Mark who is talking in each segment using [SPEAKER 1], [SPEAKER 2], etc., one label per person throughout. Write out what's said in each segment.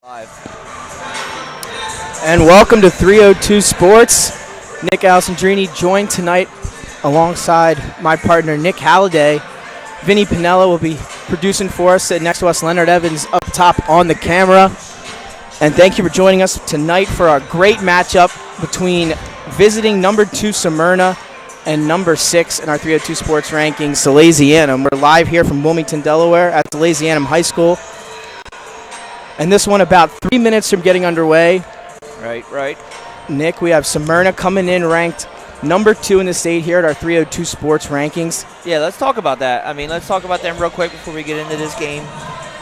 [SPEAKER 1] Live.
[SPEAKER 2] And welcome to 302 Sports. Nick Alessandrini joined tonight alongside my partner Nick Halliday. Vinny Pinella will be producing for us. Sitting next to us, Leonard Evans up top on the camera. And thank you for joining us tonight for our great matchup between visiting number 2 Smyrna and number 6 in our 302 Sports rankings, Salesianum. We're live here from Wilmington, Delaware at Salesianum High School. And this one about 3 minutes from getting underway.
[SPEAKER 1] Right.
[SPEAKER 2] Nick, we have Smyrna coming in ranked number 2 in the state here at our 302 Sports rankings.
[SPEAKER 1] Yeah, let's talk about that. Let's talk about them real quick before we get into this game.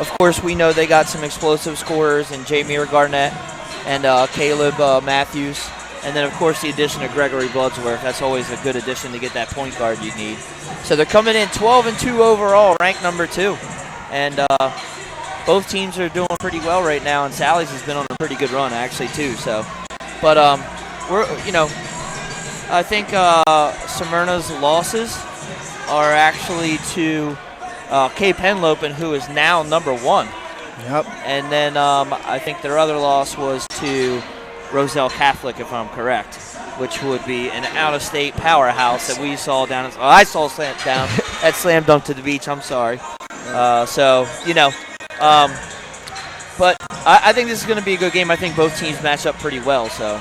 [SPEAKER 1] Of course, we know they got some explosive scorers in Jameer Garnett and Caleb Matthews. And then, of course, the addition of Gregory Bloodsworth. That's always a good addition to get that point guard you need. So they're coming in 12-2 overall, ranked number 2. And both teams are doing pretty well right now, and Sally's has been on a pretty good run actually too. So, but I think Smyrna's losses are actually to K. Penlopen, who is now number 1.
[SPEAKER 2] Yep.
[SPEAKER 1] And then I think their other loss was to Roselle Catholic, if I'm correct, which would be an out-of-state powerhouse that we saw down. I saw down at Slam Dunk to the Beach. I'm sorry. But I think this is going to be a good game. I think both teams match up pretty well. So.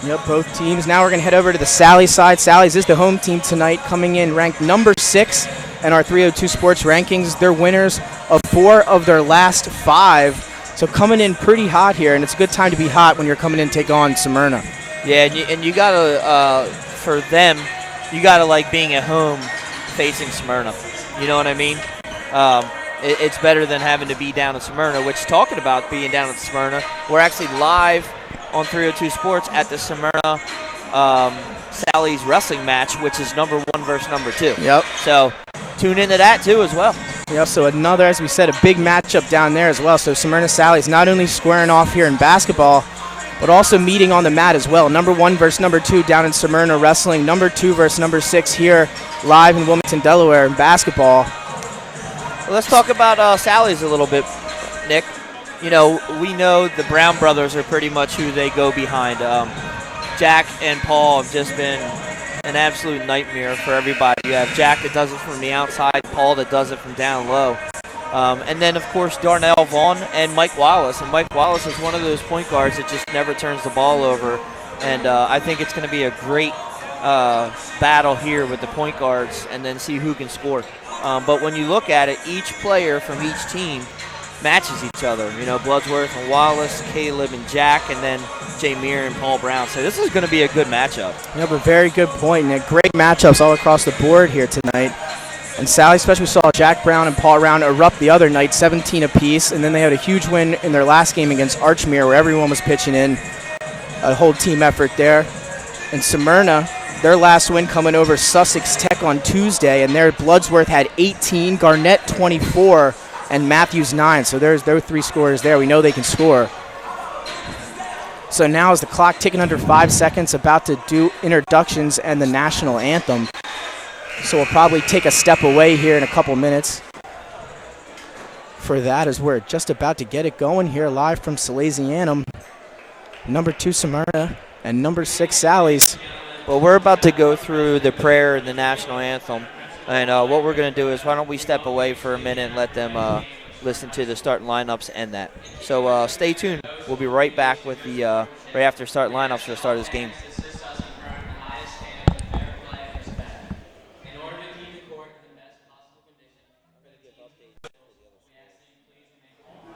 [SPEAKER 2] Yep, both teams. Now we're going to head over to the Sally side. Sally's is the home team tonight, coming in ranked number 6 in our 302 Sports rankings. They're winners of 4 of their last 5. So coming in pretty hot here, and it's a good time to be hot when you're coming in to take on Smyrna.
[SPEAKER 1] Yeah, and you got to, for them, you got to like being at home facing Smyrna. You know what I mean? It's better than having to be down in Smyrna, which talking about being down in Smyrna, we're actually live on 302 Sports at the Smyrna Sally's wrestling match, which is number 1 versus number 2.
[SPEAKER 2] Yep.
[SPEAKER 1] So tune into that too as well.
[SPEAKER 2] Yep, so another, as we said, a big matchup down there as well. So Smyrna Sally's not only squaring off here in basketball, but also meeting on the mat as well. Number 1 versus number 2 down in Smyrna wrestling. Number 2 versus number 6 here live in Wilmington, Delaware in basketball.
[SPEAKER 1] Well, let's talk about Sally's a little bit, Nick. You know, we know the Brown brothers are pretty much who they go behind. Jack and Paul have just been an absolute nightmare for everybody. You have Jack that does it from the outside, Paul that does it from down low. And then, of course, Darnell Vaughn and Mike Wallace. And Mike Wallace is one of those point guards that just never turns the ball over. And I think it's going to be a great battle here with the point guards and then see who can score. But when you look at it, each player from each team matches each other. You know, Bloodsworth and Wallace, Caleb and Jack, and then Jameer and Paul Brown. So this is going to be a good matchup.
[SPEAKER 2] Yep, a very good point, Nick. Great matchups all across the board here tonight. And Sally especially saw Jack Brown and Paul Brown erupt the other night, 17 apiece. And then they had a huge win in their last game against Archmere, where everyone was pitching in. A whole team effort there. And Smyrna, their last win coming over Sussex Tech on Tuesday, and their Bloodsworth had 18, Garnett 24, and Matthews 9. So there's 3 scorers there. We know they can score. So now is the clock ticking under 5 seconds, about to do introductions and the national anthem. So we'll probably take a step away here in a couple minutes. For that, as we're just about to get it going here live from Salesianum. Number 2 Smyrna and number 6 Sally's.
[SPEAKER 1] Well, we're about to go through the prayer and the national anthem. And what we're going to do is why don't we step away for a minute and let them listen to the starting lineups and that. So stay tuned. We'll be right back with the right after starting lineups for the start of this game.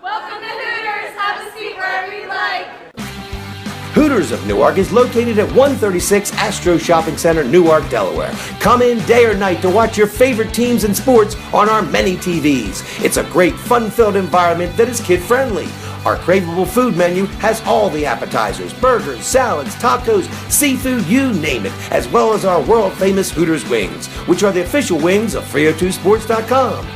[SPEAKER 3] Welcome to Hooters. Have a seat wherever you like.
[SPEAKER 4] Hooters of Newark is located at 136 Astro Shopping Center, Newark, Delaware. Come in day or night to watch your favorite teams and sports on our many TVs. It's a great, fun-filled environment that is kid-friendly. Our craveable food menu has all the appetizers, burgers, salads, tacos, seafood, you name it, as well as our world-famous Hooters wings, which are the official wings of 302sports.com.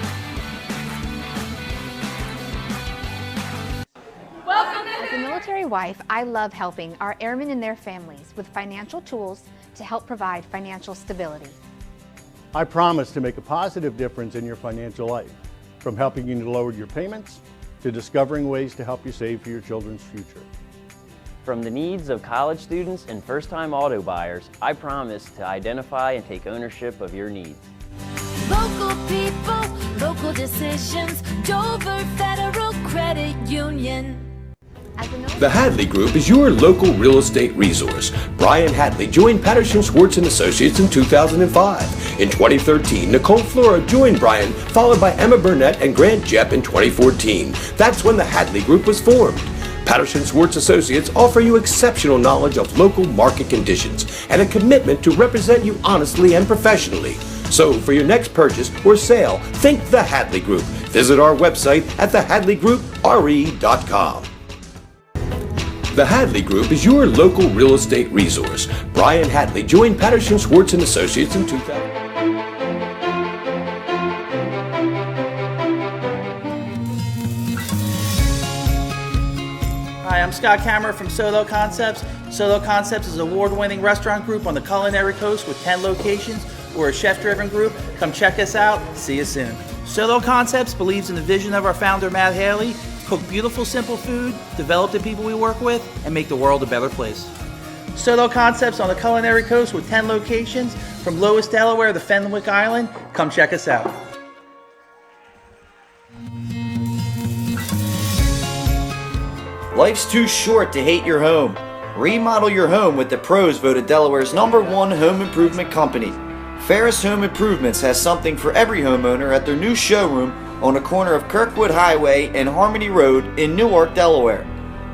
[SPEAKER 3] Welcome to
[SPEAKER 5] As a military wife, I love helping our airmen and their families with financial tools to help provide financial stability.
[SPEAKER 6] I promise to make a positive difference in your financial life, from helping you to lower your payments to discovering ways to help you save for your children's future.
[SPEAKER 7] From the needs of college students and first-time auto buyers, I promise to identify and take ownership of your needs.
[SPEAKER 3] Local people, local decisions, Dover Federal Credit Union.
[SPEAKER 4] The Hadley Group is your local real estate resource. Brian Hadley joined Patterson Schwartz & Associates in 2005. In 2013, Nicole Flora joined Brian, followed by Emma Burnett and Grant Jepp in 2014. That's when the Hadley Group was formed. Patterson Schwartz Associates offer you exceptional knowledge of local market conditions and a commitment to represent you honestly and professionally. So for your next purchase or sale, think the Hadley Group. Visit our website at thehadleygroup.re.com. The Hadley Group is your local real estate resource. Brian Hadley joined Patterson Schwartz & Associates in 2000.
[SPEAKER 8] Hi, I'm Scott Kammerer from Solo Concepts. Solo Concepts is an award-winning restaurant group on the culinary coast with 10 locations. We're a chef-driven group. Come check us out. See you soon. Solo Concepts believes in the vision of our founder, Matt Haley. Cook beautiful, simple food, develop the people we work with, and make the world a better place. Solo Concepts on the culinary coast with 10 locations from Lowes, Delaware to Fenwick Island. Come check us out.
[SPEAKER 9] Life's too short to hate your home. Remodel your home with the pros voted Delaware's #1 home improvement company. Ferris Home Improvements has something for every homeowner at their new showroom on the corner of Kirkwood Highway and Harmony Road in Newark, Delaware.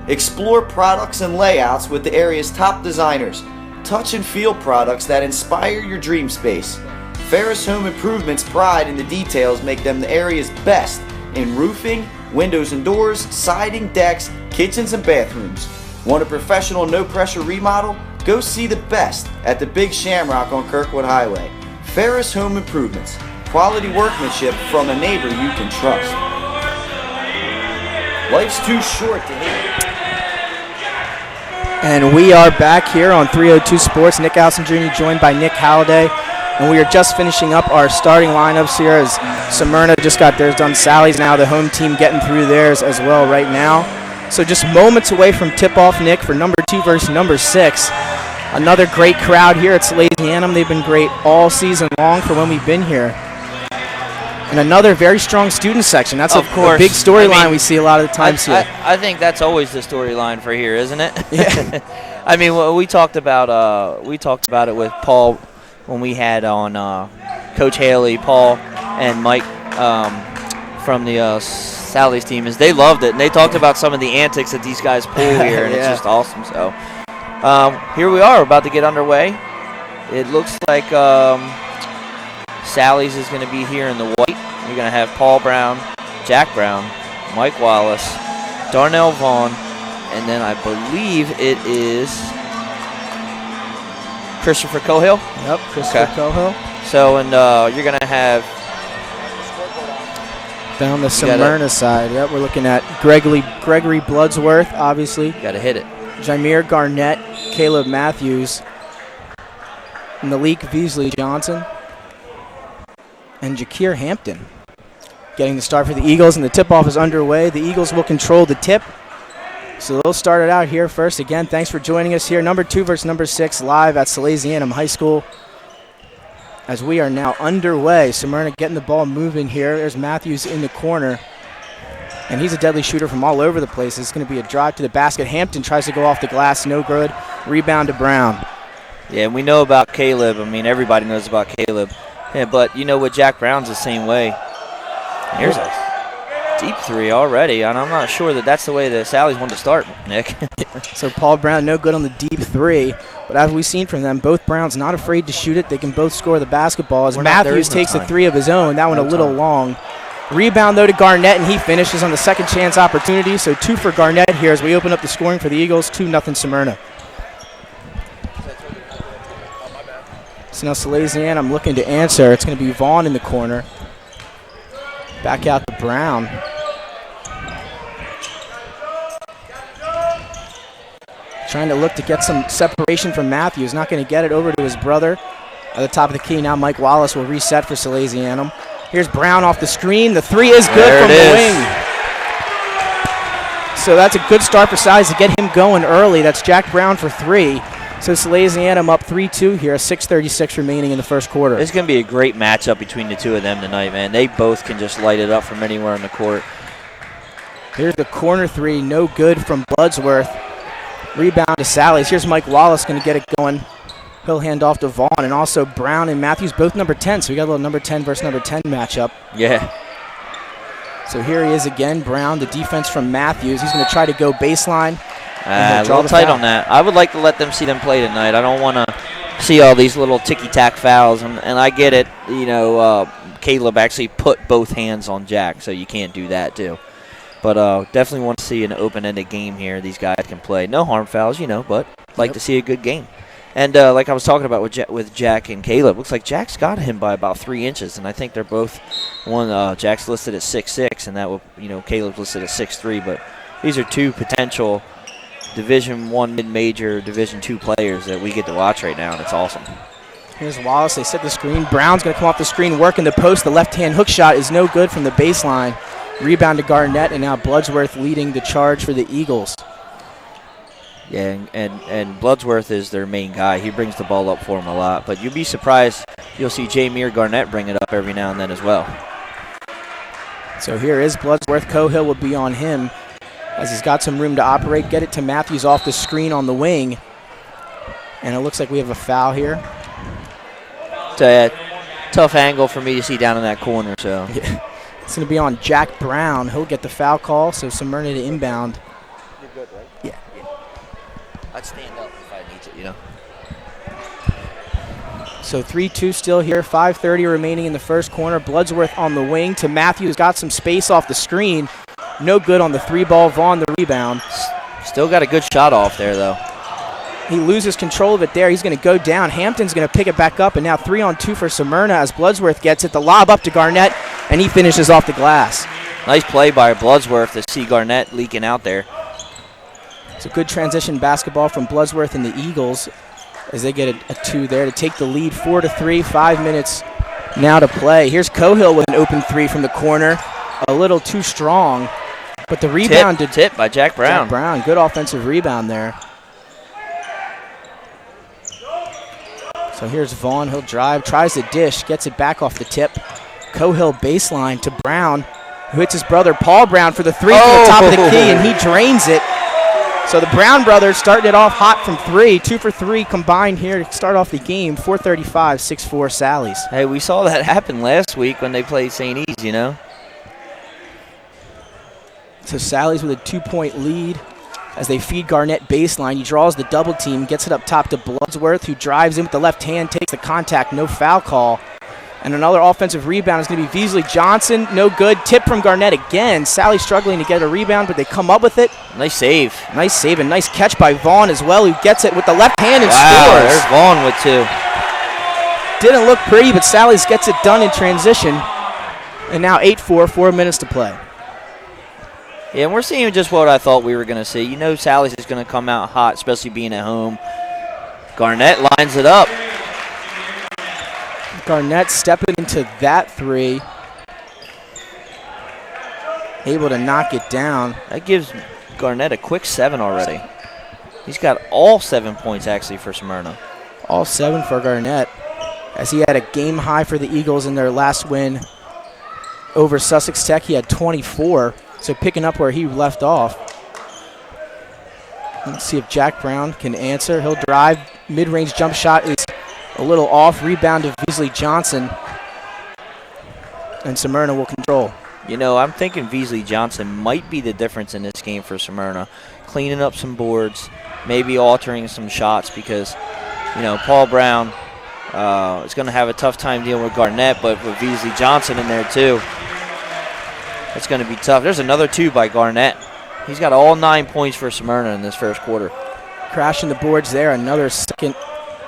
[SPEAKER 9] Explore products and layouts with the area's top designers. Touch and feel products that inspire your dream space. Ferris Home Improvements' pride in the details make them the area's best in roofing, windows and doors, siding, decks, kitchens and bathrooms. Want a professional no-pressure remodel? Go see the best at the Big Shamrock on Kirkwood Highway. Ferris Home Improvements. Quality workmanship from a neighbor you can trust. Life's too short to hate.
[SPEAKER 2] And we are back here on 302 Sports. Nick Allison Jr. joined by Nick Halliday. And we are just finishing up our starting lineups here as Smyrna just got theirs done. Sally's now the home team getting through theirs as well right now. So just moments away from tip-off, Nick, for number 2 versus number 6. Another great crowd here at Salesianum. They've been great all season long for when we've been here. And another very strong student section. That's a big storyline we see a lot of the times here.
[SPEAKER 1] I think that's always the storyline for here, isn't it?
[SPEAKER 2] Yeah.
[SPEAKER 1] I mean, we talked about it with Paul when we had on Coach Haley, Paul, and Mike from the Sally's team. Is they loved it, and they talked about some of the antics that these guys pull here, and it's just awesome. So here we are, about to get underway. It looks like Sally's is going to be here in the white. You're going to have Paul Brown, Jack Brown, Mike Wallace, Darnell Vaughn, and then I believe it is Christopher Cohill.
[SPEAKER 2] Yep, Christopher Cohill.
[SPEAKER 1] So, and you're going to have
[SPEAKER 2] down the Smyrna side. Yep, we're looking at Gregory Bloodsworth, obviously.
[SPEAKER 1] Got to hit it.
[SPEAKER 2] Jameer Garnett, Caleb Matthews, Malik Beasley Johnson, and Jakir Hampton getting the start for the Eagles, and the tip-off is underway. The Eagles will control the tip. So they'll start it out here first. Again, thanks for joining us here. Number 2 versus number 6 live at Salesianum High School. As we are now underway, Smyrna getting the ball moving here. There's Matthews in the corner. And he's a deadly shooter from all over the place. It's going to be a drive to the basket. Hampton tries to go off the glass. No good. Rebound to Brown.
[SPEAKER 1] Yeah, and we know about Caleb. I mean, everybody knows about Caleb. Yeah, but you know what, Jack Brown's the same way. Here's a deep 3 already, and I'm not sure that that's the way the Sallies want to start, Nick.
[SPEAKER 2] So Paul Brown, no good on the deep 3. But as we've seen from them, both Browns not afraid to shoot it. They can both score the basketball. As Matthews takes a 3 of his own, that one a little long. Rebound, though, to Garnett, and he finishes on the second chance opportunity. So 2 for Garnett here as we open up the scoring for the Eagles. 2-0 Smyrna. So now Salesianum looking to answer. It's going to be Vaughn in the corner. Back out to Brown. Trying to look to get some separation from Matthews. Not going to get it over to his brother. At the top of the key now, Mike Wallace will reset for Salesianum. Here's Brown off the screen. The 3 is good from the wing. So that's a good start for Sally's to get him going early. That's Jack Brown for 3. So Salesianum up 3-2 here, 6:36 remaining in the first quarter.
[SPEAKER 1] It's going to be a great matchup between the two of them tonight, man. They both can just light it up from anywhere on the court.
[SPEAKER 2] Here's the corner 3, no good from Bloodsworth. Rebound to Sally's. Here's Mike Wallace going to get it going. He'll hand off to Vaughn, and also Brown and Matthews, both number 10. So we got a little number 10 versus number 10 matchup.
[SPEAKER 1] Yeah.
[SPEAKER 2] So here he is again, Brown, the defense from Matthews. He's going to try to go baseline.
[SPEAKER 1] A little tight on that. I would like to let them see them play tonight. I don't want to see all these little ticky-tack fouls, and I get it. You know, Caleb actually put both hands on Jack, so you can't do that too. But definitely want to see an open-ended game here. These guys can play. No harm fouls, you know, but like to see a good game. And like I was talking about with Jack and Caleb, looks like Jack's got him by about 3 inches, and I think they're both Jack's listed at 6'6", and that will, Caleb's listed at 6'3". But these are two potential Division I mid-major, Division II players that we get to watch right now, and it's awesome.
[SPEAKER 2] Here's Wallace. They set the screen. Brown's going to come off the screen, work in the post. The left-hand hook shot is no good from the baseline. Rebound to Garnett, and now Bloodsworth leading the charge for the Eagles.
[SPEAKER 1] Yeah, and Bloodsworth is their main guy. He brings the ball up for them a lot. But you'd be surprised you'll see Jameer Garnett bring it up every now and then as well.
[SPEAKER 2] So here is Bloodsworth. Cohill will be on him as he's got some room to operate. Get it to Matthews off the screen on the wing. And it looks like we have a foul here.
[SPEAKER 1] It's a tough angle for me to see down in that corner. So
[SPEAKER 2] yeah. It's going to be on Jack Brown. He'll get the foul call, so Smyrna to inbound.
[SPEAKER 1] You're good, right?
[SPEAKER 2] Yeah.
[SPEAKER 1] I'd stand up if I need to,
[SPEAKER 2] So 3-2 still here, 5:30 remaining in the first corner. Bloodsworth on the wing to Matthews, got some space off the screen. No good on the 3-ball. Vaughn the rebound.
[SPEAKER 1] Still got a good shot off there, though.
[SPEAKER 2] He loses control of it there. He's going to go down. Hampton's going to pick it back up, and now 3-on-2 for Smyrna as Bloodsworth gets it. The lob up to Garnett, and he finishes off the glass.
[SPEAKER 1] Nice play by Bloodsworth to see Garnett leaking out there.
[SPEAKER 2] It's a good transition basketball from Bloodsworth and the Eagles as they get a 2 there to take the lead 4-3, 5 minutes now to play. Here's Cohill with an open 3 from the corner. A little too strong, but the rebound
[SPEAKER 1] tip by Jack Brown.
[SPEAKER 2] Jack Brown, good offensive rebound there. So here's Vaughn. He'll drive, tries to dish, gets it back off the tip. Cohill baseline to Brown, who hits his brother Paul Brown for the 3 from the top of the key, and he drains it. So the Brown brothers starting it off hot from 3, 2 for 3 combined here to start off the game. 4:35, 6-4 Sally's.
[SPEAKER 1] Hey, we saw that happen last week when they played St. E's,
[SPEAKER 2] So Sally's with a 2-point lead as they feed Garnett baseline. He draws the double team, gets it up top to Bloodsworth, who drives in with the left hand, takes the contact, no foul call. And another offensive rebound is going to be Veasley Johnson. No good. Tip from Garnett again. Sally struggling to get a rebound, but they come up with it.
[SPEAKER 1] Nice save.
[SPEAKER 2] Nice save and nice catch by Vaughn as well, who gets it with the left hand and
[SPEAKER 1] wow,
[SPEAKER 2] scores.
[SPEAKER 1] There's Vaughn with 2.
[SPEAKER 2] Didn't look pretty, but Sally's gets it done in transition. And now 8-4, 4 minutes to play.
[SPEAKER 1] Yeah, and we're seeing just what I thought we were going to see. Sally's is going to come out hot, especially being at home. Garnett lines it up.
[SPEAKER 2] Garnett stepping into that 3. Able to knock it down.
[SPEAKER 1] That gives Garnett a quick 7 already. He's got all 7 points, actually, for Smyrna.
[SPEAKER 2] All 7 for Garnett, as he had a game high for the Eagles in their last win over Sussex Tech. He had 24. So picking up where he left off. Let's see if Jack Brown can answer. He'll drive. Mid-range jump shot is a little off. Rebound to Veasley Johnson. And Smyrna will control.
[SPEAKER 1] I'm thinking Veasley Johnson might be the difference in this game for Smyrna. Cleaning up some boards, maybe altering some shots because, Paul Brown is going to have a tough time dealing with Garnett, but with Veasley Johnson in there too, it's going to be tough. There's another 2 by Garnett. He's got all 9 points for Smyrna in this first quarter.
[SPEAKER 2] Crashing the boards there. Another second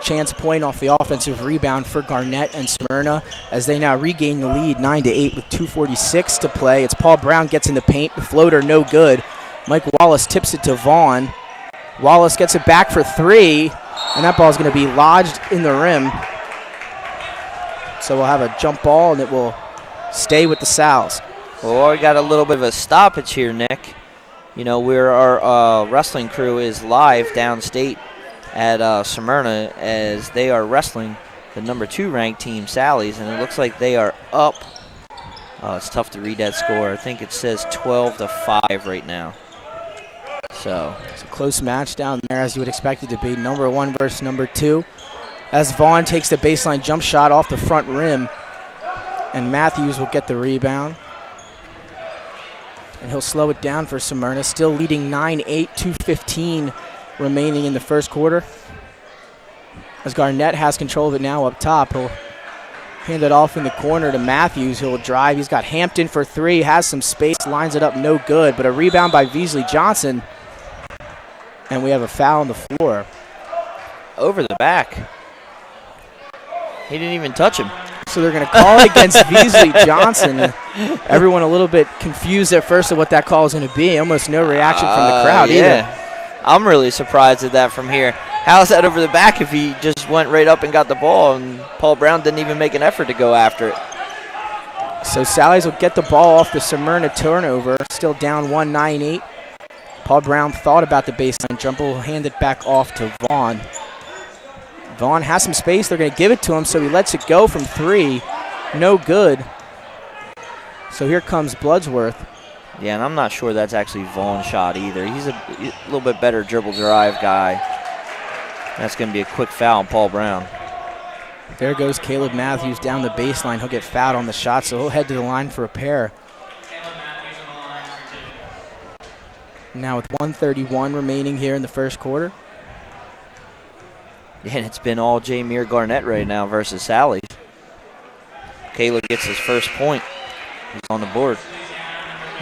[SPEAKER 2] chance point off the offensive rebound for Garnett and Smyrna as they now regain the lead 9-8 with 2:46 to play. It's Paul Brown gets in the paint. The floater no good. Mike Wallace tips it to Vaughn. Wallace gets it back for 3, and that ball is going to be lodged in the rim. So we'll have a jump ball, and it will stay with the Sals.
[SPEAKER 1] Well, we got a little bit of a stoppage here, Nick. our wrestling crew is live downstate at Smyrna as they are wrestling the number 2 ranked team, Sally's, and it looks like they are up. It's tough to read that score. I think it says 12-5 right now. So
[SPEAKER 2] it's a close match down there, as you would expect it to be. Number 1 versus number 2. As Vaughn takes the baseline jump shot off the front rim, and Matthews will get the rebound. And he'll slow it down for Smyrna, still leading 9-8, 2:15 remaining in the first quarter. As Garnett has control of it now up top, he'll hand it off in the corner to Matthews. He'll drive. He's got Hampton for 3, has some space, lines it up, no good. But a rebound by Beasley Johnson. And we have a foul on the floor.
[SPEAKER 1] Over the back. He didn't even touch him.
[SPEAKER 2] So they're going to call it against Beasley Johnson. Everyone a little bit confused at first of what that call is going to be. Almost no reaction from the crowd either.
[SPEAKER 1] I'm really surprised at that from here. How's that over the back if he just went right up and got the ball and Paul Brown didn't even make an effort to go after it?
[SPEAKER 2] So Sally's will get the ball off the Smyrna turnover. Still down 1, 9-8. Paul Brown thought about the baseline jumper. Will hand it back off to Vaughn. Vaughn has some space. They're going to give it to him, so he lets it go from 3. No good. So here comes Bloodsworth.
[SPEAKER 1] Yeah, and I'm not sure that's actually Vaughn's shot either. He's a little bit better dribble drive guy. That's going to be a quick foul on Paul Brown.
[SPEAKER 2] There goes Caleb Matthews down the baseline. He'll get fouled on the shot, so he'll head to the line for a pair. Now with 1:31 remaining here in the first quarter.
[SPEAKER 1] Yeah, and it's been all Jameer Garnett right now versus Sally. Caleb gets his first point. He's on the board.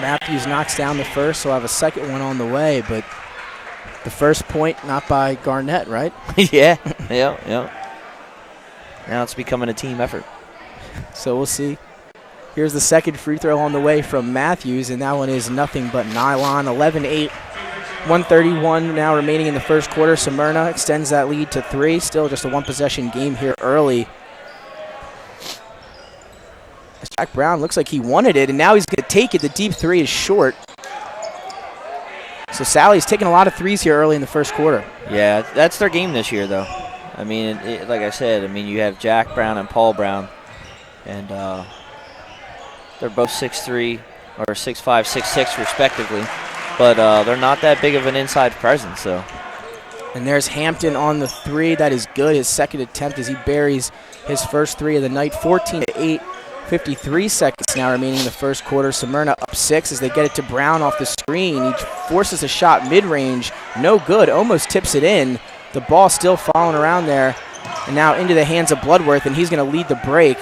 [SPEAKER 2] Matthews knocks down the first, so I'll have a second one on the way, but the first point not by Garnett, right?
[SPEAKER 1] Yeah. Now it's becoming a team effort.
[SPEAKER 2] So we'll see. Here's the second free throw on the way from Matthews, and that one is nothing but nylon. 11-8, 1:31 now remaining in the first quarter. Smyrna extends that lead to 3. Still just a one-possession game here early. Jack Brown looks like he wanted it, and now he's going to take it. The deep 3 is short. So Sally's taking a lot of threes here early in the first quarter.
[SPEAKER 1] Yeah, that's their game this year, though. I mean, like I said, you have Jack Brown and Paul Brown, and they're both 6'3", or 6'5", 6'6", respectively. But they're not that big of an inside presence, so.
[SPEAKER 2] And there's Hampton on the 3. That is good. His second attempt as he buries his first 3 of the night. 14-8. 53 seconds now remaining in the first quarter. Smyrna up 6 as they get it to Brown off the screen. He forces a shot mid-range. No good. Almost tips it in. The ball still following around there. And now into the hands of Bloodworth, and he's going to lead the break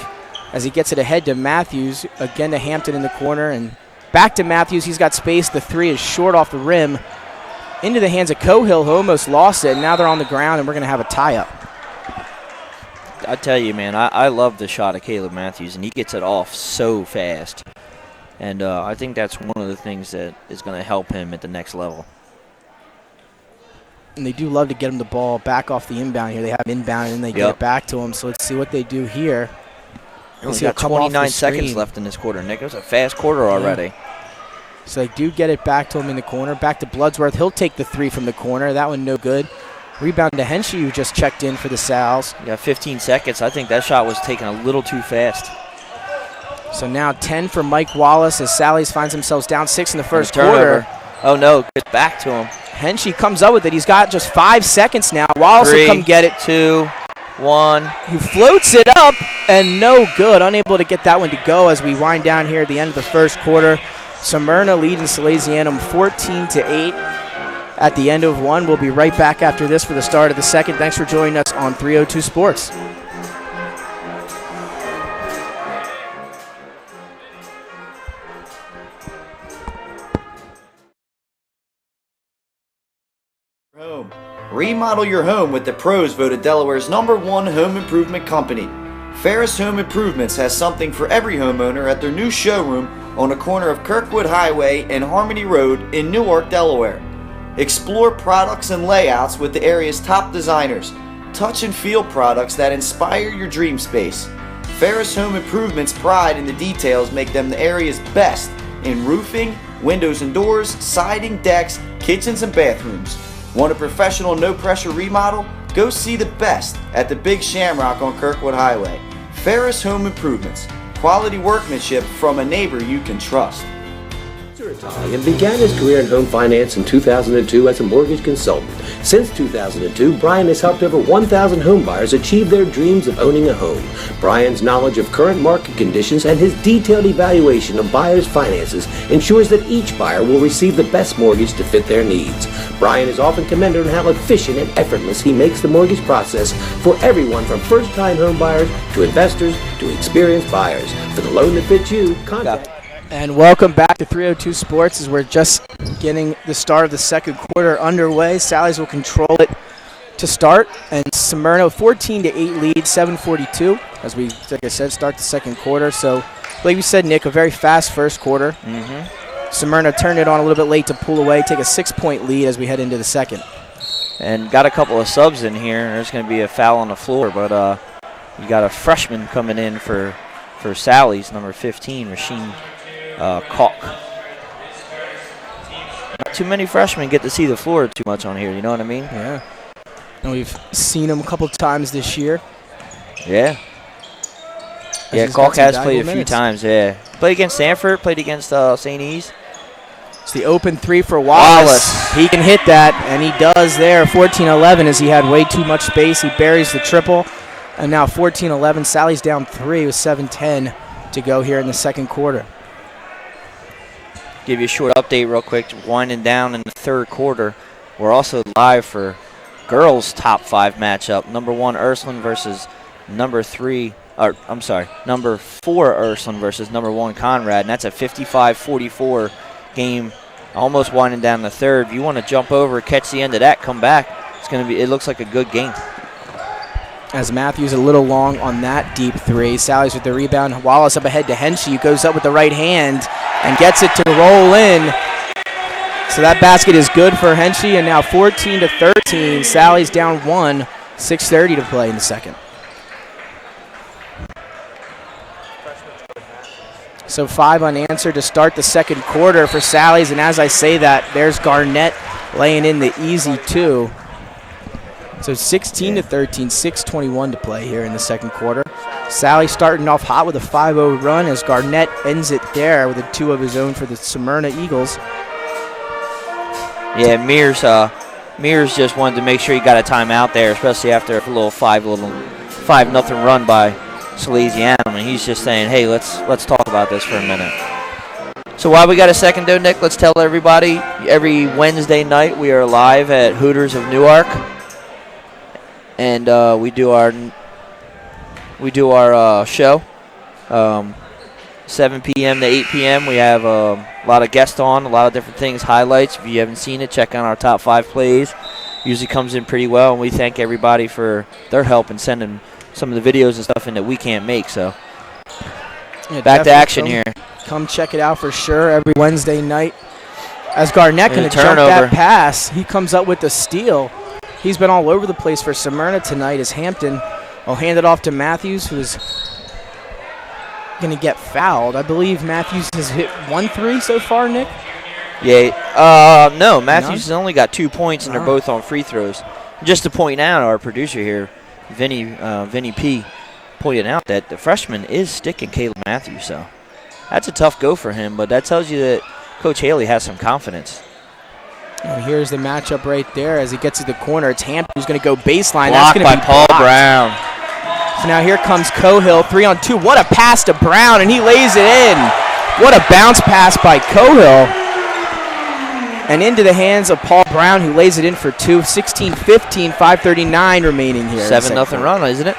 [SPEAKER 2] as he gets it ahead to Matthews. Again to Hampton in the corner, and back to Matthews. He's got space. The 3 is short off the rim. Into the hands of Cohill, who almost lost it. And now they're on the ground, and we're going to have a tie-up.
[SPEAKER 1] I tell you, man, I love the shot of Caleb Matthews, and he gets it off so fast. And I think that's one of the things that is going to help him at the next level.
[SPEAKER 2] And they do love to get him the ball back off the inbound here. They have him inbound, and they get it back to him. So let's see what they do here.
[SPEAKER 1] We've got 29 seconds left in this quarter, Nick. It was a fast quarter already.
[SPEAKER 2] Yeah. So they do get it back to him in the corner. Back to Bloodsworth. He'll take the 3 from the corner. That one no good. Rebound to Henshey, who just checked in for the Sals.
[SPEAKER 1] Yeah, 15 seconds. I think that shot was taken a little too fast.
[SPEAKER 2] So now 10 for Mike Wallace as Sally's finds themselves down 6 in the first quarter.
[SPEAKER 1] Oh, no. Get back to him.
[SPEAKER 2] Henshey comes up with it. He's got just 5 seconds now. Wallace
[SPEAKER 1] 3,
[SPEAKER 2] will come get it.
[SPEAKER 1] 2, 1.
[SPEAKER 2] He floats it up, and no good. Unable to get that one to go as we wind down here at the end of the first quarter. Smyrna leading Salesianum 14-8. At the end of 1, we'll be right back after this for the start of the second. Thanks for joining us on 302 Sports.
[SPEAKER 9] Home. Remodel your home with the pros voted Delaware's #1 home improvement company. Ferris Home Improvements has something for every homeowner at their new showroom on the corner of Kirkwood Highway and Harmony Road in Newark, Delaware. Explore products and layouts with the area's top designers. Touch and feel products that inspire your dream space. Ferris Home Improvement's pride in the details make them the area's best in roofing, windows and doors, siding, decks, kitchens, and bathrooms. Want a professional, no-pressure remodel? Go see the best at the Big Shamrock on Kirkwood Highway. Ferris Home Improvements. Quality workmanship from a neighbor you can trust.
[SPEAKER 4] And began his career in home finance in 2002 as a mortgage consultant. Since 2002, Brian has helped over 1,000 home buyers achieve their dreams of owning a home. Brian's knowledge of current market conditions and his detailed evaluation of buyers' finances ensures that each buyer will receive the best mortgage to fit their needs. Brian is often commended on how efficient and effortless he makes the mortgage process for everyone from first-time home buyers to investors to experienced buyers. For the loan that fits you, contact...
[SPEAKER 2] And welcome back to 302 Sports as we're just getting the start of the second quarter underway. Sally's will control it to start, and Smyrna 14-8 lead, 7:42 as we, like I said, start the second quarter. So, like you said, Nick, a very fast first quarter. Smyrna turned it on a little bit late to pull away, take a 6-point lead as we head into the second.
[SPEAKER 1] And got a couple of subs in here. There's going to be a foul on the floor, but you got a freshman coming in for Sally's, number 15, Rasheen Kalk. Not too many freshmen get to see the floor too much on here, you know what I mean?
[SPEAKER 2] Yeah. And we've seen him a couple times this year.
[SPEAKER 1] Yeah. Yeah, Kalk has played a few times, yeah. Played against Sanford, played against St. E's.
[SPEAKER 2] It's the open three for Wallace. He can hit that, and he does there. 14-11 as he had way too much space. He buries the triple. And now 14-11. Sally's down 3 with 7:10 to go here in the second quarter.
[SPEAKER 1] Give you a short update real quick. Winding down in the third quarter. We're also live for girls' top 5 matchup. Number 1 Ursuline versus number 4 Ursuline versus number 1 Conrad. And that's a 55-44 game. Almost winding down the third. If you want to jump over, catch the end of that, come back. It looks like a good game.
[SPEAKER 2] As Matthews a little long on that deep three. Sally's with the rebound. Wallace up ahead to Henshey, who goes up with the right hand and gets it to roll in. So that basket is good for Henshey, and now 14-13. Sally's down 1, 6:30 to play in the second. So 5 unanswered to start the second quarter for Sally's, and as I say that, there's Garnett laying in the easy 2. So 16-13, 6:21 to play here in the second quarter. Sally starting off hot with a 5-0 run as Garnett ends it there with a 2 of his own for the Smyrna Eagles.
[SPEAKER 1] Yeah, Mears just wanted to make sure he got a timeout there, especially after a little 5-0 run by Salesianum, and he's just saying, hey, let's talk about this for a minute. So while we got a second though, Nick, let's tell everybody, every Wednesday night we are live at Hooters of Newark. And we do our show, 7 p.m. to 8 p.m. We have a lot of guests on, a lot of different things, highlights. If you haven't seen it, check out our top 5 plays. Usually comes in pretty well, and we thank everybody for their help in sending some of the videos and stuff in that we can't make. So
[SPEAKER 2] yeah,
[SPEAKER 1] back to action here.
[SPEAKER 2] Come check it out for sure every Wednesday night. As Garnett going to jump that pass, he comes up with the steal. He's been all over the place for Smyrna tonight as Hampton will hand it off to Matthews, who's going to get fouled. I believe Matthews has hit 1 3 so far, Nick?
[SPEAKER 1] Yeah. No, Matthews has only got 2 points, and they're both on free throws. Just to point out, our producer here, Vinny P, pointed out that the freshman is sticking Caleb Matthews. So that's a tough go for him, but that tells you that Coach Haley has some confidence.
[SPEAKER 2] And here's the matchup right there as he gets to the corner. It's Hampton who's going to go baseline.
[SPEAKER 1] Blocked
[SPEAKER 2] That's going
[SPEAKER 1] by
[SPEAKER 2] to be
[SPEAKER 1] Paul
[SPEAKER 2] blocked.
[SPEAKER 1] Brown.
[SPEAKER 2] So now here comes Cohill, 3-on-2. What a pass to Brown, and he lays it in. What a bounce pass by Cohill. And into the hands of Paul Brown, who lays it in for 2. 16-15, 5:39 remaining here.
[SPEAKER 1] 7-0 run, isn't it?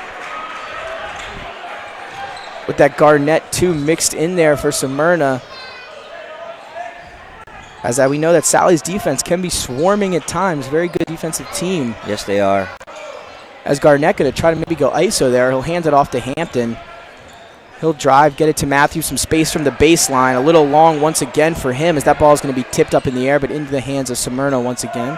[SPEAKER 2] With that Garnett 2 mixed in there for Smyrna. As we know that Sally's defense can be swarming at times. Very good defensive team.
[SPEAKER 1] Yes, they are.
[SPEAKER 2] As Garnett going to try to maybe go ISO there. He'll hand it off to Hampton. He'll drive, get it to Matthews, some space from the baseline. A little long once again for him as that ball is going to be tipped up in the air, but into the hands of Smyrna once again.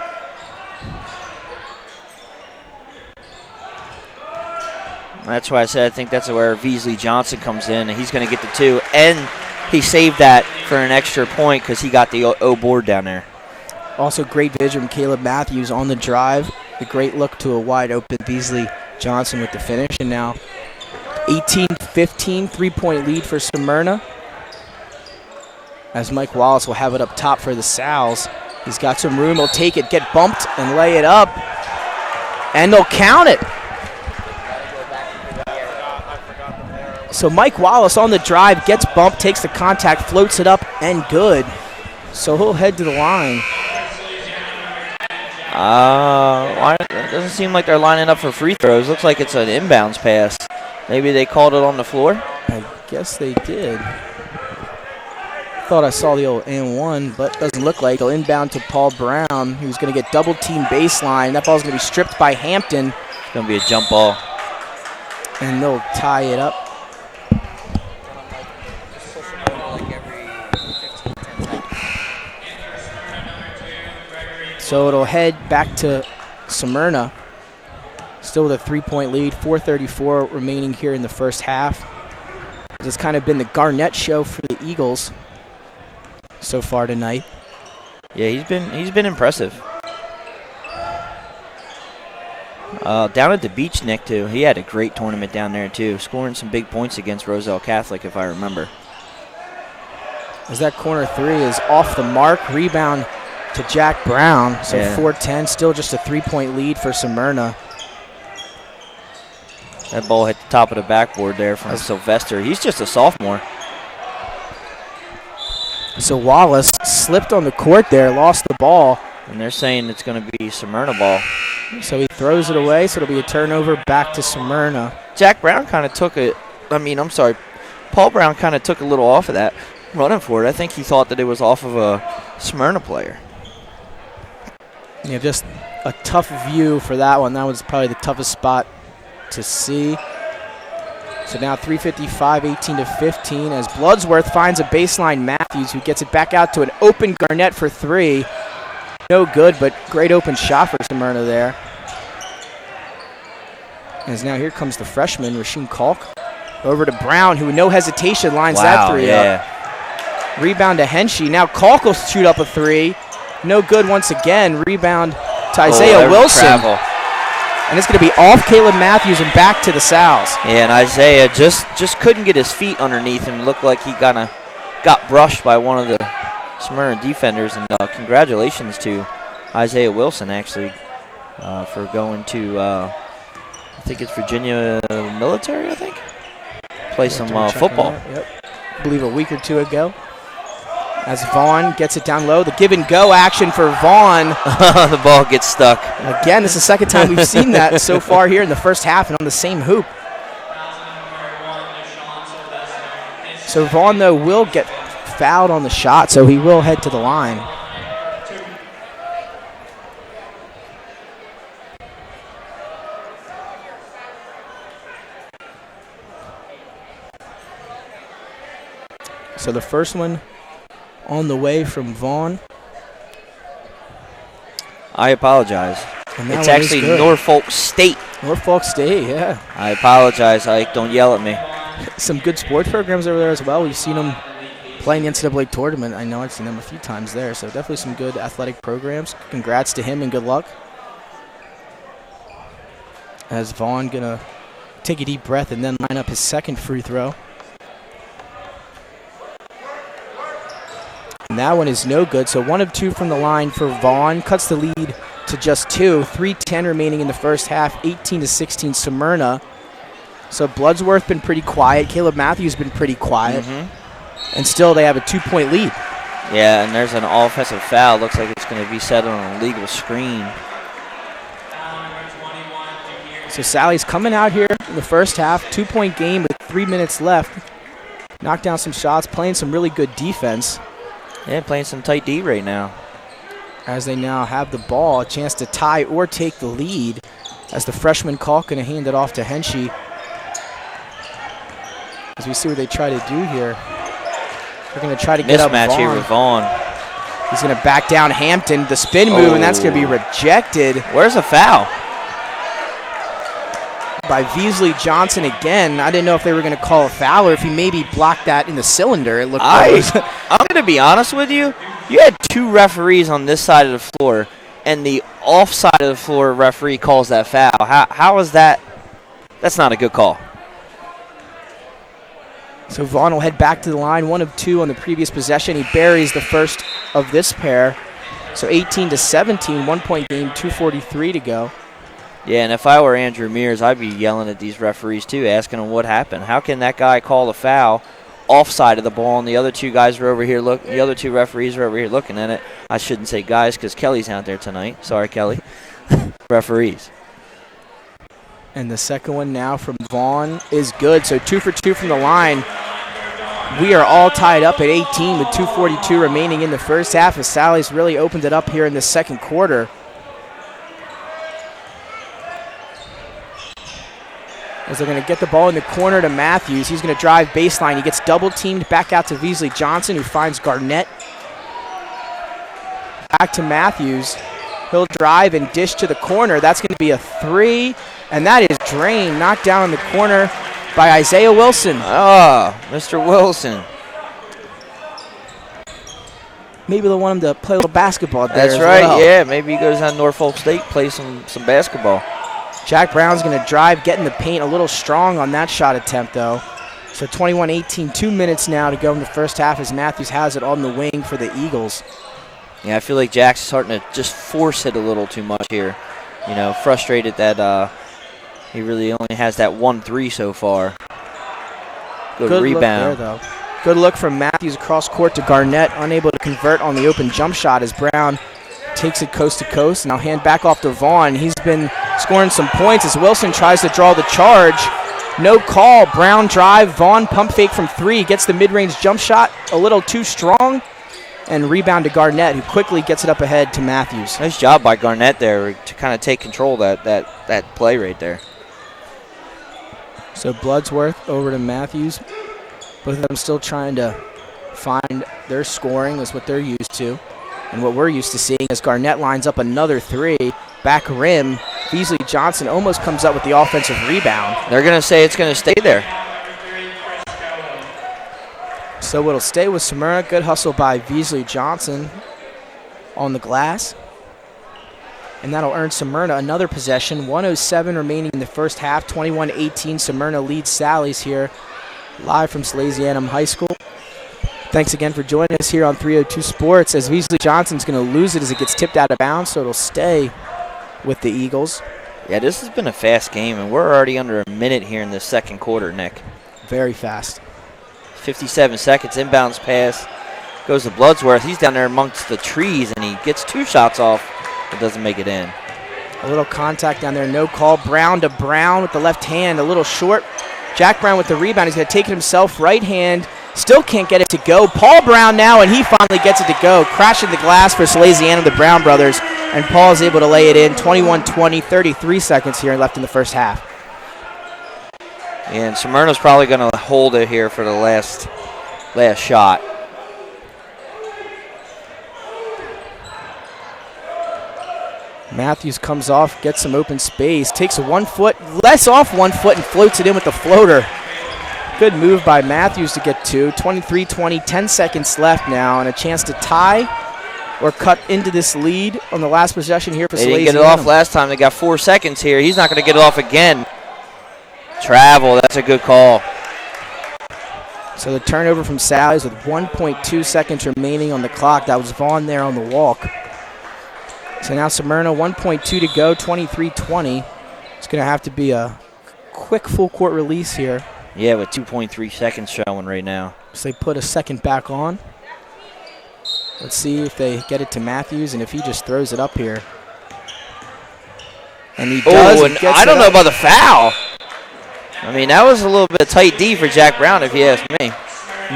[SPEAKER 1] That's why I said I think that's where Veasley Johnson comes in, and he's going to get the 2. And he saved that for an extra point because he got the O board down there.
[SPEAKER 2] Also great vision from Caleb Matthews on the drive. The great look to a wide open Beasley Johnson with the finish. And now 18-15, 3-point lead for Smyrna. As Mike Wallace will have it up top for the Sals. He's got some room. He'll take it, get bumped, and lay it up. And they'll count it. So Mike Wallace on the drive, gets bumped, takes the contact, floats it up, and good. So he'll head to the line.
[SPEAKER 1] It doesn't seem like they're lining up for free throws. Looks like it's an inbounds pass. Maybe they called it on the floor?
[SPEAKER 2] I guess they did. Thought I saw the old and-one, but doesn't look like. They'll inbound to Paul Brown, who's going to get double-team baseline. That ball's going to be stripped by Hampton.
[SPEAKER 1] It's going to be a jump ball.
[SPEAKER 2] And they'll tie it up. So it'll head back to Smyrna. Still with a 3-point lead, 4:34 remaining here in the first half. It's kind of been the Garnett show for the Eagles so far tonight.
[SPEAKER 1] Yeah, he's been impressive. Down at the beach, Nick, too. He had a great tournament down there, too, scoring some big points against Roselle Catholic, if I remember.
[SPEAKER 2] As that corner three is off the mark, rebound to Jack Brown. So 4-10, still just a 3-point lead for Smyrna.
[SPEAKER 1] That ball hit the top of the backboard there from Sylvester. He's just a sophomore.
[SPEAKER 2] So Wallace slipped on the court there, lost the ball.
[SPEAKER 1] And they're saying it's going to be Smyrna ball.
[SPEAKER 2] So he throws it away, so it'll be a turnover back to Smyrna.
[SPEAKER 1] Jack Brown kind of took it. Paul Brown kind of took a little off of that, running for it. I think he thought that it was off of a Smyrna player.
[SPEAKER 2] Yeah, just a tough view for that one. That was probably the toughest spot to see. So now 3:55, 18-15, as Bloodsworth finds a baseline Matthews, who gets it back out to an open Garnett for three. No good, but great open shot for Smyrna there. As now here comes the freshman, Rasheen Kalk. Over to Brown, who with no hesitation lines that three up. Rebound to Henshey. Now Kalk will shoot up a three. No good once again. Rebound to Isaiah Wilson.
[SPEAKER 1] Travel.
[SPEAKER 2] And it's going to be off Caleb Matthews and back to the Sals.
[SPEAKER 1] Yeah, and Isaiah just couldn't get his feet underneath him. Looked like he kind of got brushed by one of the Smyrna defenders. And congratulations to Isaiah Wilson, actually, for going to, I think it's Virginia Military, I think. Play some football.
[SPEAKER 2] Yep. I believe a week or two ago. As Vaughn gets it down low, the give and go action for Vaughn.
[SPEAKER 1] The ball gets stuck.
[SPEAKER 2] Again, this is the second time we've seen that so far here in the first half and on the same hoop. So Vaughn, though, will get fouled on the shot, so he will head to the line. So the first one on the way from Vaughn.
[SPEAKER 1] I apologize. It's actually Norfolk State.
[SPEAKER 2] Norfolk State, yeah.
[SPEAKER 1] I apologize, Ike. Don't yell at me.
[SPEAKER 2] Some good sports programs over there as well. We've seen them play in the NCAA tournament. I know I've seen them a few times there, so definitely some good athletic programs. Congrats to him and good luck. As Vaughn going to take a deep breath and then line up his second free throw. And that one is no good, so 1 of 2 from the line for Vaughn. Cuts the lead to just 2. 3:10 remaining in the first half, 18-16 Smyrna. So Bloodsworth been pretty quiet. Caleb Matthews been pretty quiet. And still they have a 2-point lead.
[SPEAKER 1] Yeah, and there's an offensive foul. Looks like it's going to be set on an illegal screen.
[SPEAKER 2] So Sally's coming out here in the first half. 2-point game with 3 minutes left. Knocked down some shots, playing some really good defense.
[SPEAKER 1] Yeah, playing some tight D right now.
[SPEAKER 2] As they now have the ball, a chance to tie or take the lead. As the freshman Kalk going to hand it off to Henshey. As we see what they try to do here. They're going to try to get up Vaughn.
[SPEAKER 1] Mismatch here with Vaughn.
[SPEAKER 2] He's going to back down Hampton. The spin move, and that's going to be rejected.
[SPEAKER 1] Where's the foul?
[SPEAKER 2] by Veasley Johnson again. I didn't know if they were going to call a foul or if he maybe blocked that in the cylinder. It looked like.
[SPEAKER 1] I'm going to be honest with you. You had two referees on this side of the floor, and the off side of the floor referee calls that foul. How is that? That's not a good call.
[SPEAKER 2] So Vaughn will head back to the line, 1 of 2 on the previous possession. He buries the first of this pair. So 18-17, 1-point game, 2:43 to go.
[SPEAKER 1] Yeah, and if I were Andrew Mears, I'd be yelling at these referees too, asking them what happened. How can that guy call a foul offside of the ball, and the other two guys are over here the other two referees are over here looking at it? I shouldn't say guys because Kelly's out there tonight. Sorry, Kelly. Referees.
[SPEAKER 2] And the second one now from Vaughn is good. So 2 for 2 from the line. We are all tied up at 18 with 2:42 remaining in the first half as Sally's really opened it up here in the second quarter. As they're going to get the ball in the corner to Matthews. He's going to drive baseline. He gets double teamed back out to Veasley Johnson, who finds Garnett. Back to Matthews. He'll drive and dish to the corner. That's going to be a 3, and that is drained, knocked down in the corner by Isaiah Wilson.
[SPEAKER 1] Mr. Wilson.
[SPEAKER 2] Maybe they'll want him to play a little basketball there.
[SPEAKER 1] That's
[SPEAKER 2] as
[SPEAKER 1] right,
[SPEAKER 2] well.
[SPEAKER 1] yeah. Maybe he goes down to Norfolk State, play some basketball.
[SPEAKER 2] Jack Brown's going to drive, get in the paint, a little strong on that shot attempt, though. So 21-18, 2 minutes now to go in the first half as Matthews has it on the wing for the Eagles.
[SPEAKER 1] Yeah, I feel like Jack's starting to just force it a little too much here. You know, frustrated that he really only has that 1-3 so far. Good rebound.
[SPEAKER 2] Look there, though. Good look from Matthews across court to Garnett, unable to convert on the open jump shot as Brown takes it coast to coast. Now hand back off to Vaughn. He's been scoring some points as Wilson tries to draw the charge. No call. Brown drive. Vaughn pump fake from 3. Gets the mid-range jump shot a little too strong. And rebound to Garnett, who quickly gets it up ahead to Matthews.
[SPEAKER 1] Nice job by Garnett there to kind of take control of that play right there.
[SPEAKER 2] So Bloodsworth over to Matthews. Both of them still trying to find their scoring. That's what they're used to. And what we're used to seeing as Garnett lines up another 3. Back rim. Veasley Johnson almost comes up with the offensive rebound.
[SPEAKER 1] They're going to say it's going to stay there.
[SPEAKER 2] So it'll stay with Smyrna. Good hustle by Veasley Johnson on the glass. And that'll earn Smyrna another possession. 1:07 remaining in the first half. 21-18. Smyrna leads Sally's here live from Salesianum High School. Thanks again for joining us here on 302 Sports as Veasley Johnson's going to lose it as it gets tipped out of bounds, so it'll stay with the Eagles.
[SPEAKER 1] Yeah, this has been a fast game, and we're already under a minute here in the second quarter, Nick.
[SPEAKER 2] Very fast.
[SPEAKER 1] 57 seconds, inbounds pass. Goes to Bloodsworth. He's down there amongst the trees, and he gets 2 shots off, but doesn't make it in.
[SPEAKER 2] A little contact down there, no call. Brown to Brown with the left hand, a little short. Jack Brown with the rebound. He's going to take it himself, right hand. Still can't get it to go. Paul Brown now, and he finally gets it to go. Crashing the glass for Salesianum, the Brown brothers, and Paul is able to lay it in. 21-20, 33 seconds here left in the first half.
[SPEAKER 1] And Smyrna's probably going to hold it here for the last shot.
[SPEAKER 2] Matthews comes off, gets some open space, takes 1 foot, less off 1 foot, and floats it in with the floater. Good move by Matthews to get 2. 23-20, 10 seconds left now, and a chance to tie or cut into this lead on the last possession here for Salesianum.
[SPEAKER 1] They didn't get it off last time. They got 4 seconds here. He's not going to get it off again. Travel, that's a good call.
[SPEAKER 2] So the turnover from Sally's with 1.2 seconds remaining on the clock. That was Vaughn there on the walk. So now Smyrna, 1.2 to go, 23-20. It's going to have to be a quick full court release here.
[SPEAKER 1] Yeah, with 2.3 seconds showing right now.
[SPEAKER 2] So they put a second back on. Let's see if they get it to Matthews and if he just throws it up here. And he does.
[SPEAKER 1] Oh, and I don't know about the foul. I mean, that was a little bit of tight D for Jack Brown, if you ask me.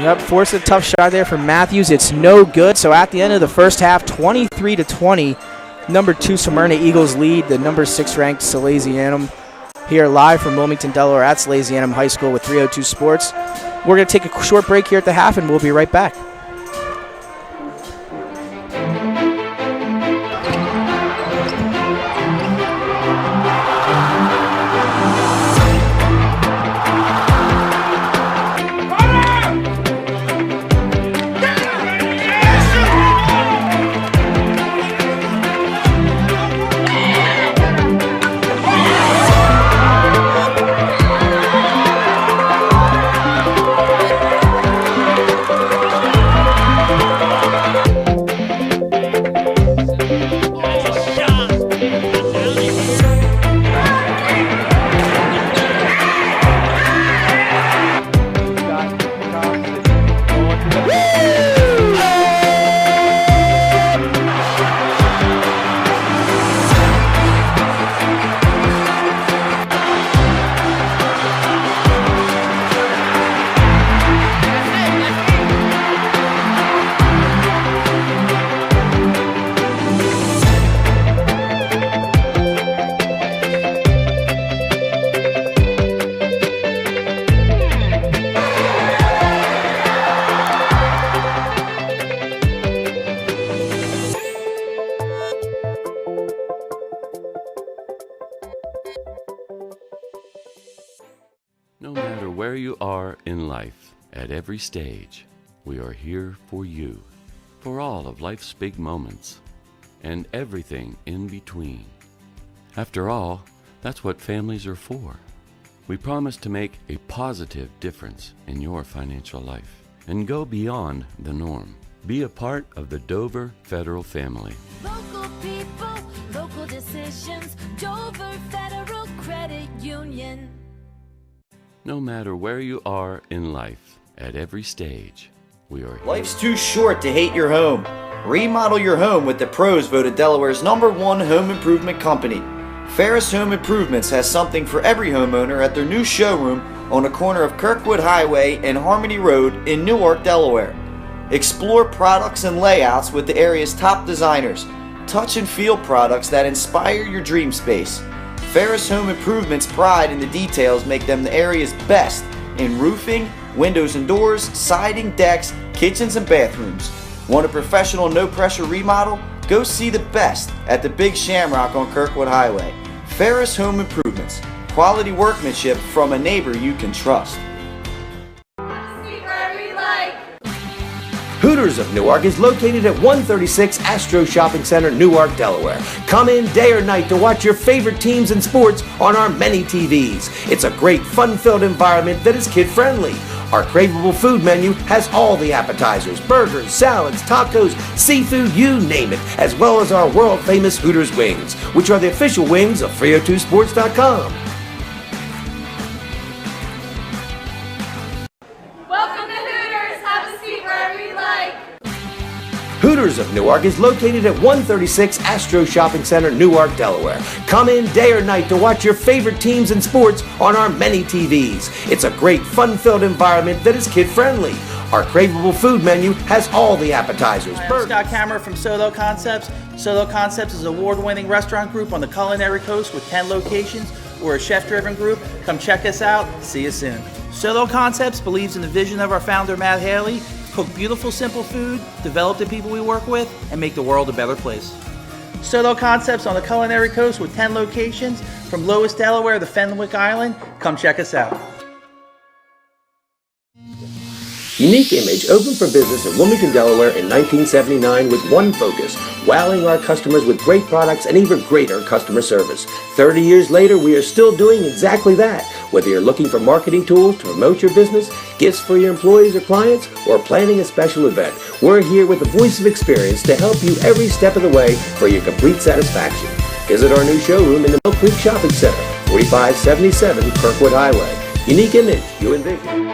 [SPEAKER 2] Yep, forced a tough shot there for Matthews. It's no good. So at the end of the first half, 23-20, number 2 Smyrna Eagles lead the number 6 ranked Salesianum. Here live from Wilmington, Delaware at Salesianum High School with 302 Sports. We're going to take a short break here at the half, and we'll be right back.
[SPEAKER 10] No matter where you are in life, at every stage, we are here for you, for all of life's big moments, and everything in between. After all, that's what families are for. We promise to make a positive difference in your financial life and go beyond the norm. Be a part of the Dover Federal family.
[SPEAKER 3] Local people, local decisions, Dover Federal Credit Union.
[SPEAKER 10] No matter where you are in life, at every stage, we are here.
[SPEAKER 9] Life's too short to hate your home. Remodel your home with the pros voted Delaware's #1 home improvement company. Ferris Home Improvements has something for every homeowner at their new showroom on the corner of Kirkwood Highway and Harmony Road in Newark, Delaware. Explore products and layouts with the area's top designers. Touch and feel products that inspire your dream space. Ferris Home Improvement's pride in the details make them the area's best in roofing, windows and doors, siding, decks, kitchens, and bathrooms. Want a professional, no-pressure remodel? Go see the best at the Big Shamrock on Kirkwood Highway. Ferris Home Improvements. Quality workmanship from a neighbor you can trust.
[SPEAKER 4] Hooters of Newark is located at 136 Astro Shopping Center, Newark, Delaware. Come in day or night to watch your favorite teams and sports on our many TVs. It's a great, fun-filled environment that is kid-friendly. Our craveable food menu has all the appetizers, burgers, salads, tacos, seafood, you name it, as well as our world-famous Hooters wings, which are the official wings of 302sports.com.
[SPEAKER 3] Welcome to Hooters. Have a seat wherever you like.
[SPEAKER 4] Hooters of Newark is located at 136 Astro Shopping Center, Newark, Delaware. Come in day or night to watch your favorite teams and sports on our many TVs. It's a great, fun-filled environment that is kid-friendly. Our craveable food menu has all the appetizers.
[SPEAKER 8] I'm Scott Kammerer from Solo Concepts. Solo Concepts is an award-winning restaurant group on the culinary coast with 10 locations. We're a chef-driven group. Come check us out. See you soon. Solo Concepts believes in the vision of our founder, Matt Haley. Cook beautiful, simple food, develop the people we work with, and make the world a better place. Solo Concepts on the culinary coast with 10 locations from Lois, Delaware to Fenwick Island. Come check us out.
[SPEAKER 4] Unique Image opened for business in Wilmington, Delaware in 1979 with one focus, wowing our customers with great products and even greater customer service. 30 years later, we are still doing exactly that. Whether you're looking for marketing tools to promote your business, gifts for your employees or clients, or planning a special event, we're here with the voice of experience to help you every step of the way for your complete satisfaction. Visit our new showroom in the Mill Creek Shopping Center, 4577 Kirkwood Highway. Unique Image, you envision.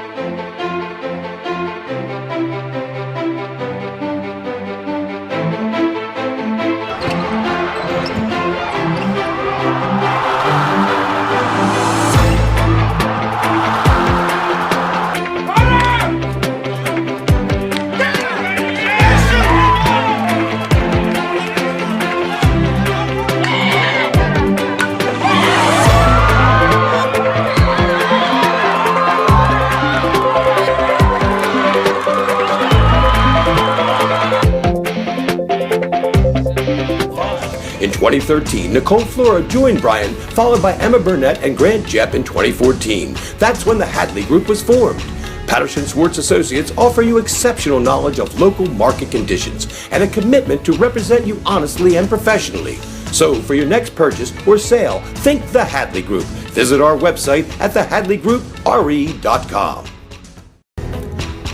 [SPEAKER 4] In 2013, Nicole Flora joined Brian, followed by Emma Burnett and Grant Jepp in 2014. That's when the Hadley Group was formed. Patterson Schwartz Associates offer you exceptional knowledge of local market conditions and a commitment to represent you honestly and professionally. So for your next purchase or sale, think the Hadley Group. Visit our website at thehadleygroupre.com.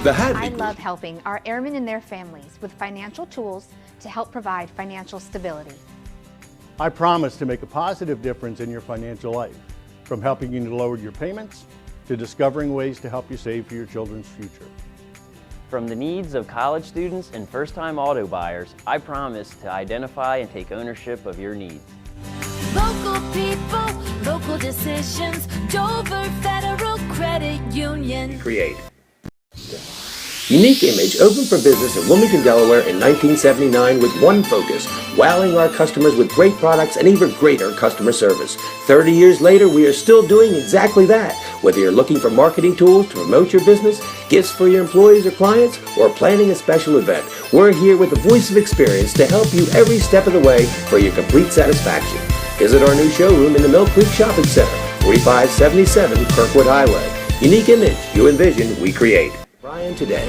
[SPEAKER 4] The Hadley
[SPEAKER 5] I
[SPEAKER 4] Group.
[SPEAKER 5] love helping our airmen and their families with financial tools to help provide financial stability.
[SPEAKER 6] I promise to make a positive difference in your financial life, from helping you to lower your payments to discovering ways to help you save for your children's future.
[SPEAKER 7] From the needs of college students and first-time auto buyers, I promise to identify and take ownership of your needs.
[SPEAKER 3] Local people, local decisions, Dover Federal Credit Union.
[SPEAKER 4] Create. Unique Image opened for business in Wilmington, Delaware in 1979 with one focus, wowing our customers with great products and even greater customer service. 30 years later, we are still doing exactly that. Whether you're looking for marketing tools to promote your business, gifts for your employees or clients, or planning a special event, we're here with the voice of experience to help you every step of the way for your complete satisfaction. Visit our new showroom in the Mill Creek Shopping Center, 4577 Kirkwood Highway. Unique image you envision, we create. Brian today.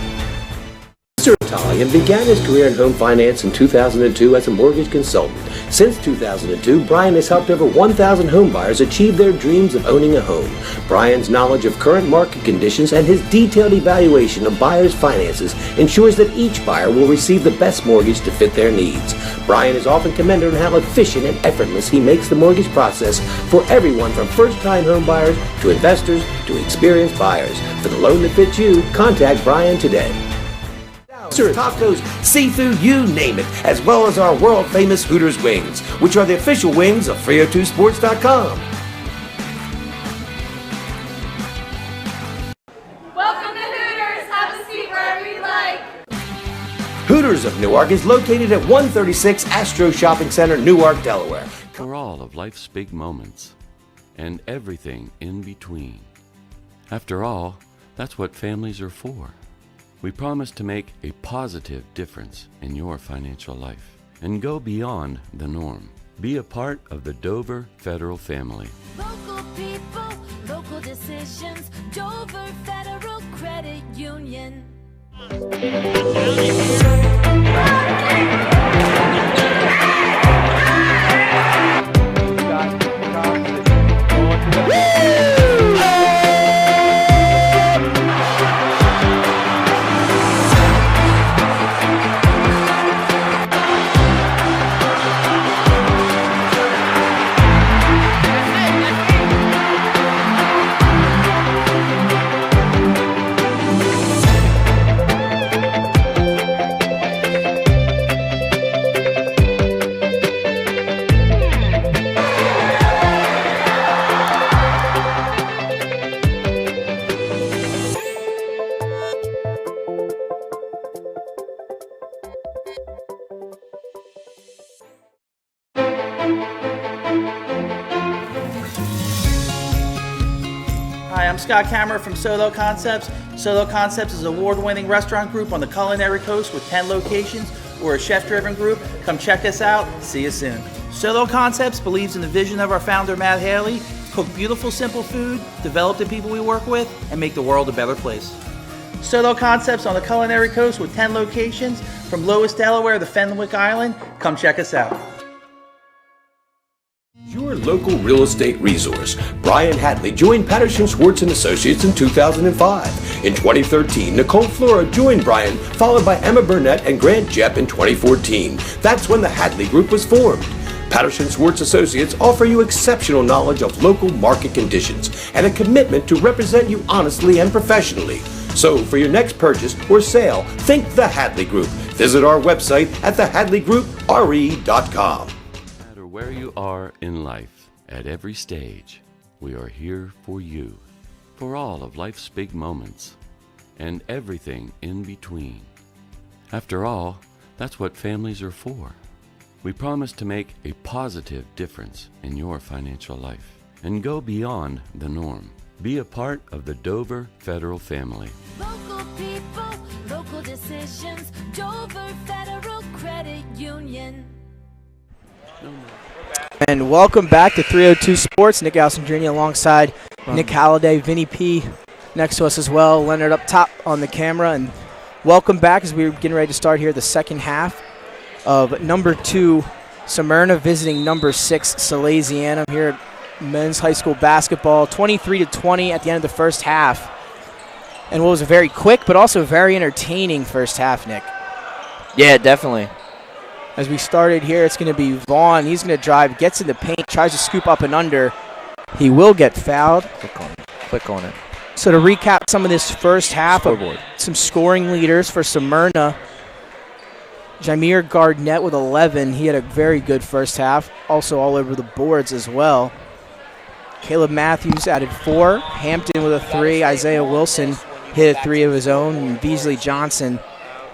[SPEAKER 4] Mr. Italian began his career in home finance in 2002 as a mortgage consultant. Since 2002, Brian has helped over 1,000 home buyers achieve their dreams of owning a home. Brian's knowledge of current market conditions and his detailed evaluation of buyers' finances ensures that each buyer will receive the best mortgage to fit their needs. Brian is often commended on how efficient and effortless he makes the mortgage process for everyone from first-time home buyers to investors to experienced buyers. For the loan that fits you, contact Brian today. Tacos, seafood, you name it, as well as our world-famous Hooters wings, which are the official wings of 302sports.com.
[SPEAKER 3] Welcome to Hooters. Have a seat wherever you like.
[SPEAKER 4] Hooters of Newark is located at 136 Astro Shopping Center, Newark, Delaware.
[SPEAKER 10] For all of life's big moments and everything in between. After all, that's what families are for. We promise to make a positive difference in your financial life and go beyond the norm. Be a part of the Dover Federal family.
[SPEAKER 11] Local people, local decisions, Dover Federal Credit Union.
[SPEAKER 8] Hi, I'm Scott Kammerer from Solo Concepts. Solo Concepts is an award-winning restaurant group on the culinary coast with 10 locations. We're a chef-driven group. Come check us out. See you soon. Solo Concepts believes in the vision of our founder, Matt Haley: cook beautiful, simple food, develop the people we work with, and make the world a better place. Solo Concepts on the culinary coast with 10 locations from Lowes, Delaware to Fenwick Island. Come check us out.
[SPEAKER 4] Your local real estate resource. Brian Hatley joined Patterson Schwartz & Associates in 2005. In 2013, Nicole Flora joined Brian, followed by Emma Burnett and Grant Jepp in 2014. That's when the Hatley Group was formed. Patterson Schwartz Associates offer you exceptional knowledge of local market conditions and a commitment to represent you honestly and professionally. So for your next purchase or sale, think the Hatley Group. Visit our website at thehadleygroup.re.com.
[SPEAKER 10] Where you are in life, at every stage, we are here for you, for all of life's big moments, and everything in between. After all, that's what families are for. We promise to make a positive difference in your financial life and go beyond the norm. Be a part of the Dover Federal family.
[SPEAKER 11] Local people, local decisions, Dover Federal Credit Union.
[SPEAKER 2] And welcome back to 302 Sports. Nick Alessandrini alongside Nick Halliday, Vinny P next to us as well, Leonard up top on the camera. And welcome back as we're getting ready to start here the second half of number 2 Smyrna visiting number 6 Salesianum here at men's high school basketball. 23-20 at the end of the first half. And what was a very quick but also very entertaining first half, Nick.
[SPEAKER 1] Yeah, definitely.
[SPEAKER 2] As we started here, it's going to be Vaughn. He's going to drive, gets in the paint, tries to scoop up and under. He will get fouled.
[SPEAKER 1] Click on it.
[SPEAKER 2] So to recap some of this first half, some scoring leaders for Smyrna. Jameer Gardnett with 11. He had a very good first half. Also all over the boards as well. Caleb Matthews added 4. Hampton with a 3. Isaiah Wilson hit a 3 of his own. And Beasley Johnson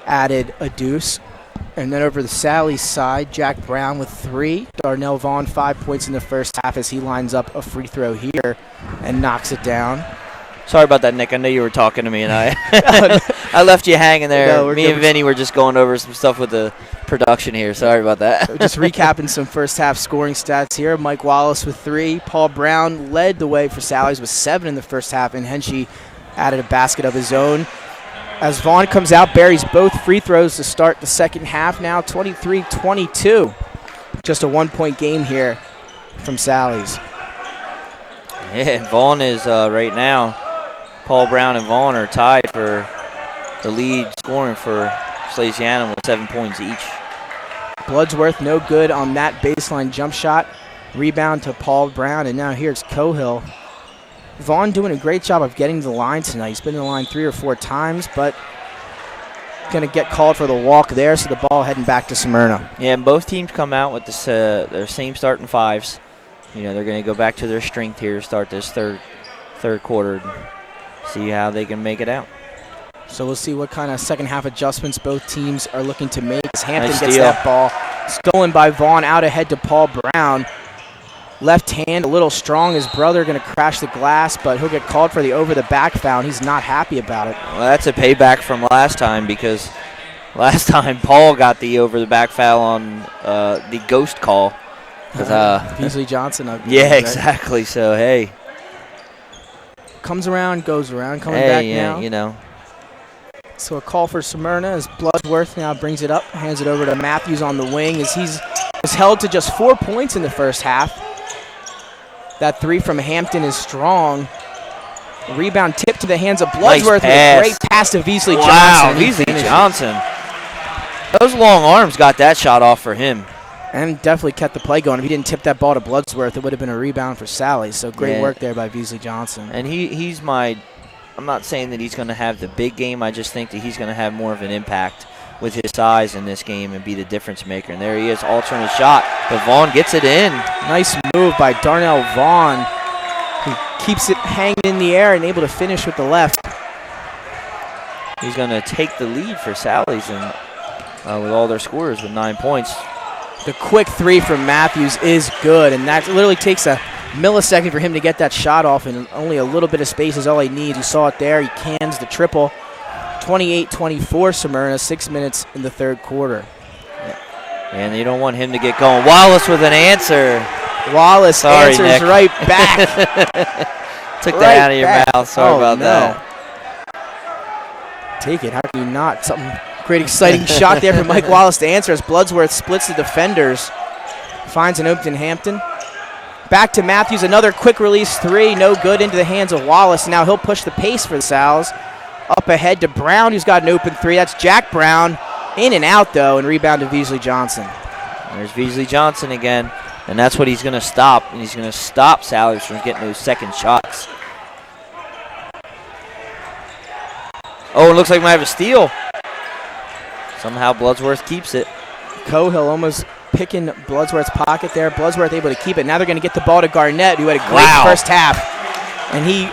[SPEAKER 2] added a deuce. And then over the Sally's side, Jack Brown with 3. Darnell Vaughn 5 points in the first half as he lines up a free throw here and knocks it down.
[SPEAKER 1] Sorry about that, Nick. I know you were talking to me, and I left you hanging there.
[SPEAKER 2] No,
[SPEAKER 1] me and Vinny were just going over some stuff with the production here. Sorry about that.
[SPEAKER 2] Just recapping some first half scoring stats here. Mike Wallace with 3. Paul Brown led the way for Sally's with 7 in the first half, and Henshey added a basket of his own. As Vaughn comes out, buries both free throws to start the second half now, 23-22. Just a 1-point game here from Sally's.
[SPEAKER 1] Yeah, and Vaughn is right now, Paul Brown and Vaughn are tied for the lead scoring for Salesianum with 7 points each.
[SPEAKER 2] Bloodsworth no good on that baseline jump shot. Rebound to Paul Brown, and now here's Cohill. Vaughn doing a great job of getting to the line tonight. He's been to the line 3 or 4 times, but going to get called for the walk there, so the ball heading back to Smyrna.
[SPEAKER 1] Yeah, and both teams come out with this, their same starting 5s. You know, they're going to go back to their strength here to start this third quarter. See how they can make it out.
[SPEAKER 2] So we'll see what kind of second half adjustments both teams are looking to make as Hampton
[SPEAKER 1] Nice
[SPEAKER 2] gets
[SPEAKER 1] steal.
[SPEAKER 2] that ball. Stolen by Vaughn, out ahead to Paul Brown. Left hand a little strong. His brother going to crash the glass, but he'll get called for the over-the-back foul, and he's not happy about it.
[SPEAKER 1] Well, that's a payback from last time, because last time Paul got the over-the-back foul on the ghost call.
[SPEAKER 2] Beasley Johnson. I believe,
[SPEAKER 1] Yeah,
[SPEAKER 2] right?
[SPEAKER 1] exactly. So, hey.
[SPEAKER 2] Comes around, goes around, coming back now.
[SPEAKER 1] You know.
[SPEAKER 2] So a call for Smyrna as Bloodsworth now brings it up, hands it over to Matthews on the wing as he's held to just 4 points in the first half. That 3 from Hampton is strong. Rebound tip to the hands of Bloodsworth.
[SPEAKER 1] Nice
[SPEAKER 2] with a great pass to Beasley Johnson.
[SPEAKER 1] Wow,
[SPEAKER 2] and he
[SPEAKER 1] Beasley
[SPEAKER 2] finishes.
[SPEAKER 1] Johnson. Those long arms got that shot off for him.
[SPEAKER 2] And definitely kept the play going. If he didn't tip that ball to Bloodsworth, it would have been a rebound for Sally. So great work there by Beasley Johnson.
[SPEAKER 1] And he's I'm not saying that he's going to have the big game. I just think that he's going to have more of an impact with his size in this game and be the difference maker. And there he is, alternate shot. But Vaughn gets it in.
[SPEAKER 2] Nice move by Darnell Vaughn, who keeps it hanging in the air and able to finish with the left.
[SPEAKER 1] He's going to take the lead for Sally's and with all their scorers with 9 points.
[SPEAKER 2] The quick 3 from Matthews is good, and that literally takes a millisecond for him to get that shot off, and only a little bit of space is all he needs. You saw it there. He cans the triple. 28-24 Smyrna, 6 minutes in the third quarter.
[SPEAKER 1] And you don't want him to get going. Wallace with an answer.
[SPEAKER 2] Wallace answers
[SPEAKER 1] Nick.
[SPEAKER 2] right back.
[SPEAKER 1] Took
[SPEAKER 2] right
[SPEAKER 1] that out of your
[SPEAKER 2] back.
[SPEAKER 1] mouth. Sorry about
[SPEAKER 2] no.
[SPEAKER 1] that.
[SPEAKER 2] Take it. How can you not? Something great, exciting shot there from Mike Wallace to answer as Bloodsworth splits the defenders. Finds an open Hampton. Back to Matthews. Another quick release 3. No good into the hands of Wallace. Now he'll push the pace for the Sal's. Up ahead to Brown, who's got an open 3. That's Jack Brown. In and out, though, and rebound to Beasley Johnson.
[SPEAKER 1] There's Beasley Johnson again, and that's what he's going to stop. And he's going to stop Sally's from getting those second shots. Oh, it looks like we might have a steal. Somehow Bloodsworth keeps it.
[SPEAKER 2] Cohill almost picking Bloodsworth's pocket there. Bloodsworth able to keep it. Now they're going to get the ball to Garnett, who had a great first half. And he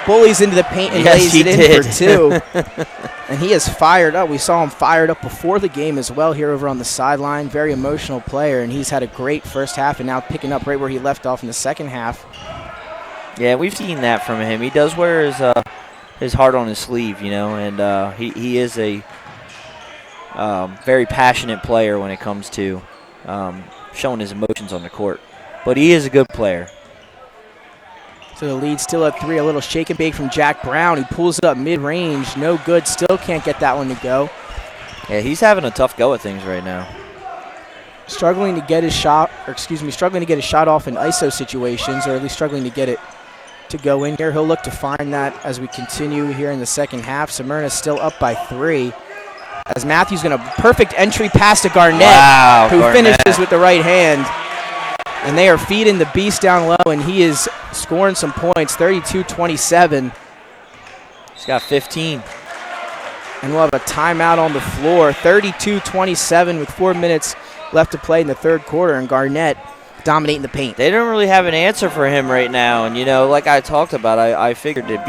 [SPEAKER 2] bullies into the paint and lays it in for 2. And he is fired up. We saw him fired up before the game as well here over on the sideline. Very emotional player, and he's had a great first half and now picking up right where he left off in the second half.
[SPEAKER 1] Yeah, we've seen that from him. He does wear his heart on his sleeve, you know, and he is a very passionate player when it comes to showing his emotions on the court. But he is a good player.
[SPEAKER 2] So the lead still at 3. A little shake and bake from Jack Brown, who pulls it up mid-range. No good. Still can't get that one to go.
[SPEAKER 1] Yeah, he's having a tough go at things right now.
[SPEAKER 2] Struggling to get his shot, struggling to get his shot off in ISO situations, or at least struggling to get it to go in here. He'll look to find that as we continue here in the second half. Smyrna's still up by 3. As Matthews going to perfect entry pass to Garnett, who finishes with the right hand. And they are feeding the beast down low, and he is scoring some points, 32-27.
[SPEAKER 1] He's got 15.
[SPEAKER 2] And we'll have a timeout on the floor, 32-27 with 4 minutes left to play in the third quarter, and Garnett dominating the paint.
[SPEAKER 1] They don't really have an answer for him right now. And, you know, like I talked about, I figured that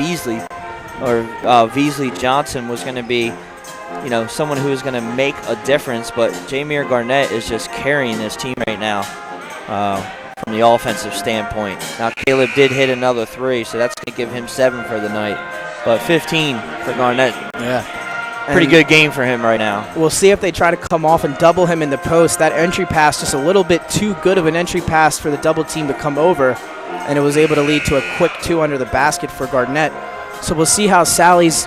[SPEAKER 1] Beasley Johnson was going to be, you know, someone who is going to make a difference. But Jameer Garnett is just carrying this team right now. from the offensive standpoint. Now Caleb did hit another 3, so that's going to give him 7 for the night. But 15 for Garnett.
[SPEAKER 2] Yeah.
[SPEAKER 1] Pretty good game for him right now.
[SPEAKER 2] We'll see if they try to come off and double him in the post. That entry pass, just a little bit too good of an entry pass for the double team to come over, and it was able to lead to a quick 2 under the basket for Garnett. So we'll see how Sally's,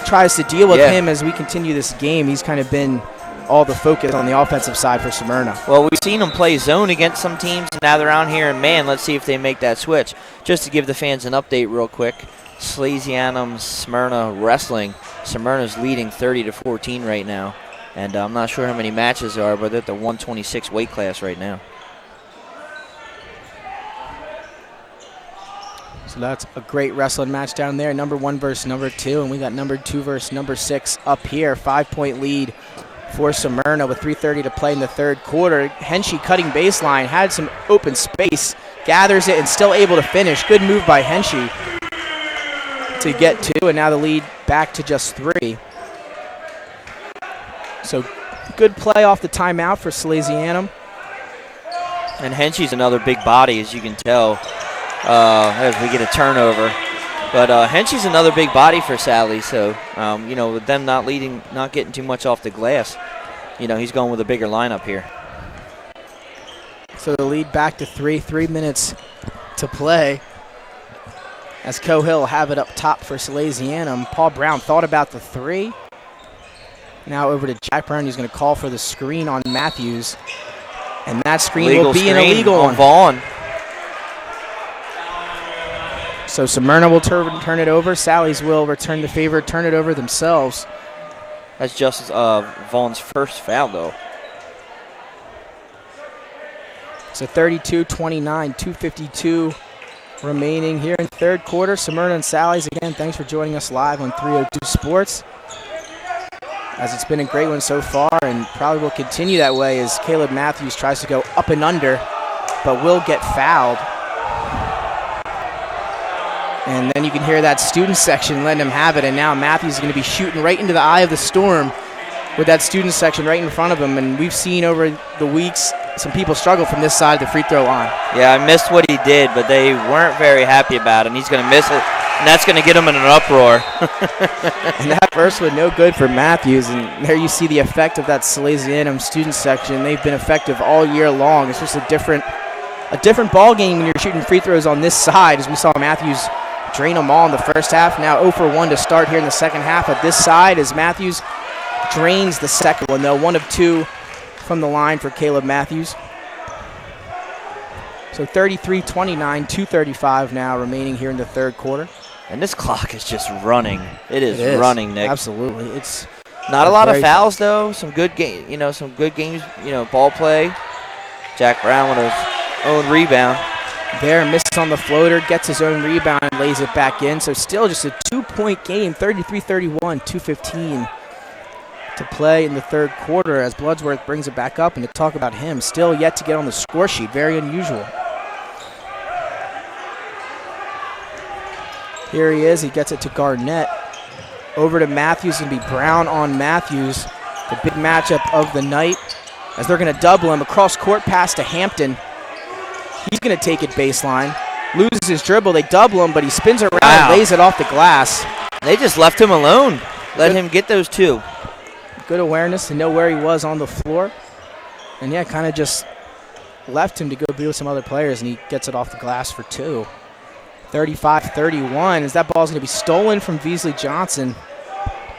[SPEAKER 2] tries to deal with him as we continue this game. He's kind of been all the focus on the offensive side for Smyrna.
[SPEAKER 1] Well, we've seen them play zone against some teams, and now they're out here in man. Let's see if they make that switch. Just to give the fans an update real quick, Salesianum Smyrna wrestling. Smyrna's leading 30-14 right now, and I'm not sure how many matches there are, but they're at the 126 weight class right now.
[SPEAKER 2] So that's a great wrestling match down there, number 1 versus number 2, and we got number 2 versus number 6 up here. 5-point lead for Smyrna with 3:30 to play in the third quarter. Henshey cutting baseline, had some open space, gathers it, and still able to finish. Good move by Henshey to get 2, and now the lead back to just 3. So good play off the timeout for Salesianum.
[SPEAKER 1] And Henshey's another big body, as you can tell, as we get a turnover. But Henshey's another big body for Sally, so, with them not getting too much off the glass, he's going with a bigger lineup here.
[SPEAKER 2] So the lead back to 3, 3 minutes to play. As Cohill will have it up top for Salesianum. Paul Brown thought about the 3. Now over to Jack Brown, who's going to call for the screen on Matthews. And that screen will be an illegal
[SPEAKER 1] on Vaughn.
[SPEAKER 2] So Smyrna will turn it over. Sally's will return the favor, turn it over themselves.
[SPEAKER 1] That's just Vaughn's first foul, though.
[SPEAKER 2] So 32-29, 2:52 remaining here in third quarter. Smyrna and Sally's, again, thanks for joining us live on 302 Sports. As it's been a great one so far, and probably will continue that way as Caleb Matthews tries to go up and under, but will get fouled. And then you can hear that student section letting him have it, and now Matthews is going to be shooting right into the eye of the storm with that student section right in front of him. And we've seen over the weeks some people struggle from this side of the free throw line.
[SPEAKER 1] Yeah, I missed what he did, but they weren't very happy about it, and he's going to miss it, and that's going to get him in an uproar.
[SPEAKER 2] And that first one, no good for Matthews, and there you see the effect of that Salesianum student section. They've been effective all year long. It's just a different ball game when you're shooting free throws on this side, as we saw Matthews drain them all in the first half. Now 0 for 1 to start here in the second half at this side as Matthews drains the second one, though. 1 of 2 from the line for Caleb Matthews. So 33-29, 2:35 now remaining here in the third quarter.
[SPEAKER 1] And this clock is just running. It is running, Nick.
[SPEAKER 2] Absolutely. It's
[SPEAKER 1] not a lot of fouls, though. Some good games, ball play. Jack Brown with his own rebound.
[SPEAKER 2] There, misses on the floater, gets his own rebound, and lays it back in. So still just a 2-point game, 33-31, 2:15 to play in the third quarter as Bloodsworth brings it back up. And to talk about him, still yet to get on the score sheet, very unusual. Here he is, he gets it to Garnett. Over to Matthews, and be Brown on Matthews. The big matchup of the night as they're going to double him. Across court pass to Hampton. He's going to take it baseline. Loses his dribble. They double him, but he spins around and lays it off the glass.
[SPEAKER 1] They just left him alone. Let him get those 2.
[SPEAKER 2] Good awareness to know where he was on the floor. And, yeah, kind of just left him to go be with some other players, and he gets it off the glass for 2. 35-31 as that ball is going to be stolen from Beasley Johnson.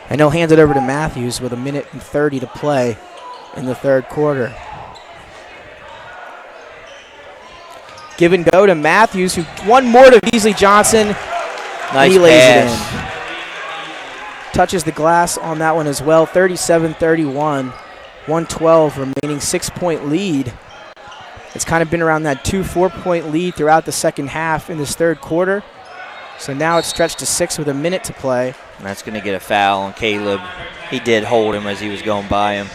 [SPEAKER 2] And he'll hand it over to Matthews with 1:30 to play in the third quarter. Give and go to Matthews, who one more to Beasley Johnson.
[SPEAKER 1] Nice
[SPEAKER 2] he lays
[SPEAKER 1] pass.
[SPEAKER 2] it in. Touches the glass on that one as well. 37-31, 1:12 remaining, 6-point lead. It's kind of been around that 2-4-point lead throughout the second half in this third quarter. So now it's stretched to 6 with 1 minute to play.
[SPEAKER 1] And that's going to get a foul on Caleb. He did hold him as he was going by him.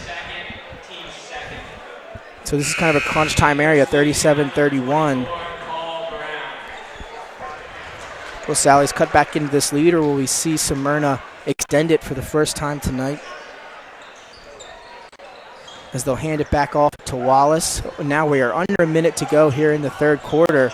[SPEAKER 2] So this is kind of a crunch time area, 37-31. Will Sally's cut back into this lead, or will we see Smyrna extend it for the first time tonight? As they'll hand it back off to Wallace. Now we are under a minute to go here in the third quarter.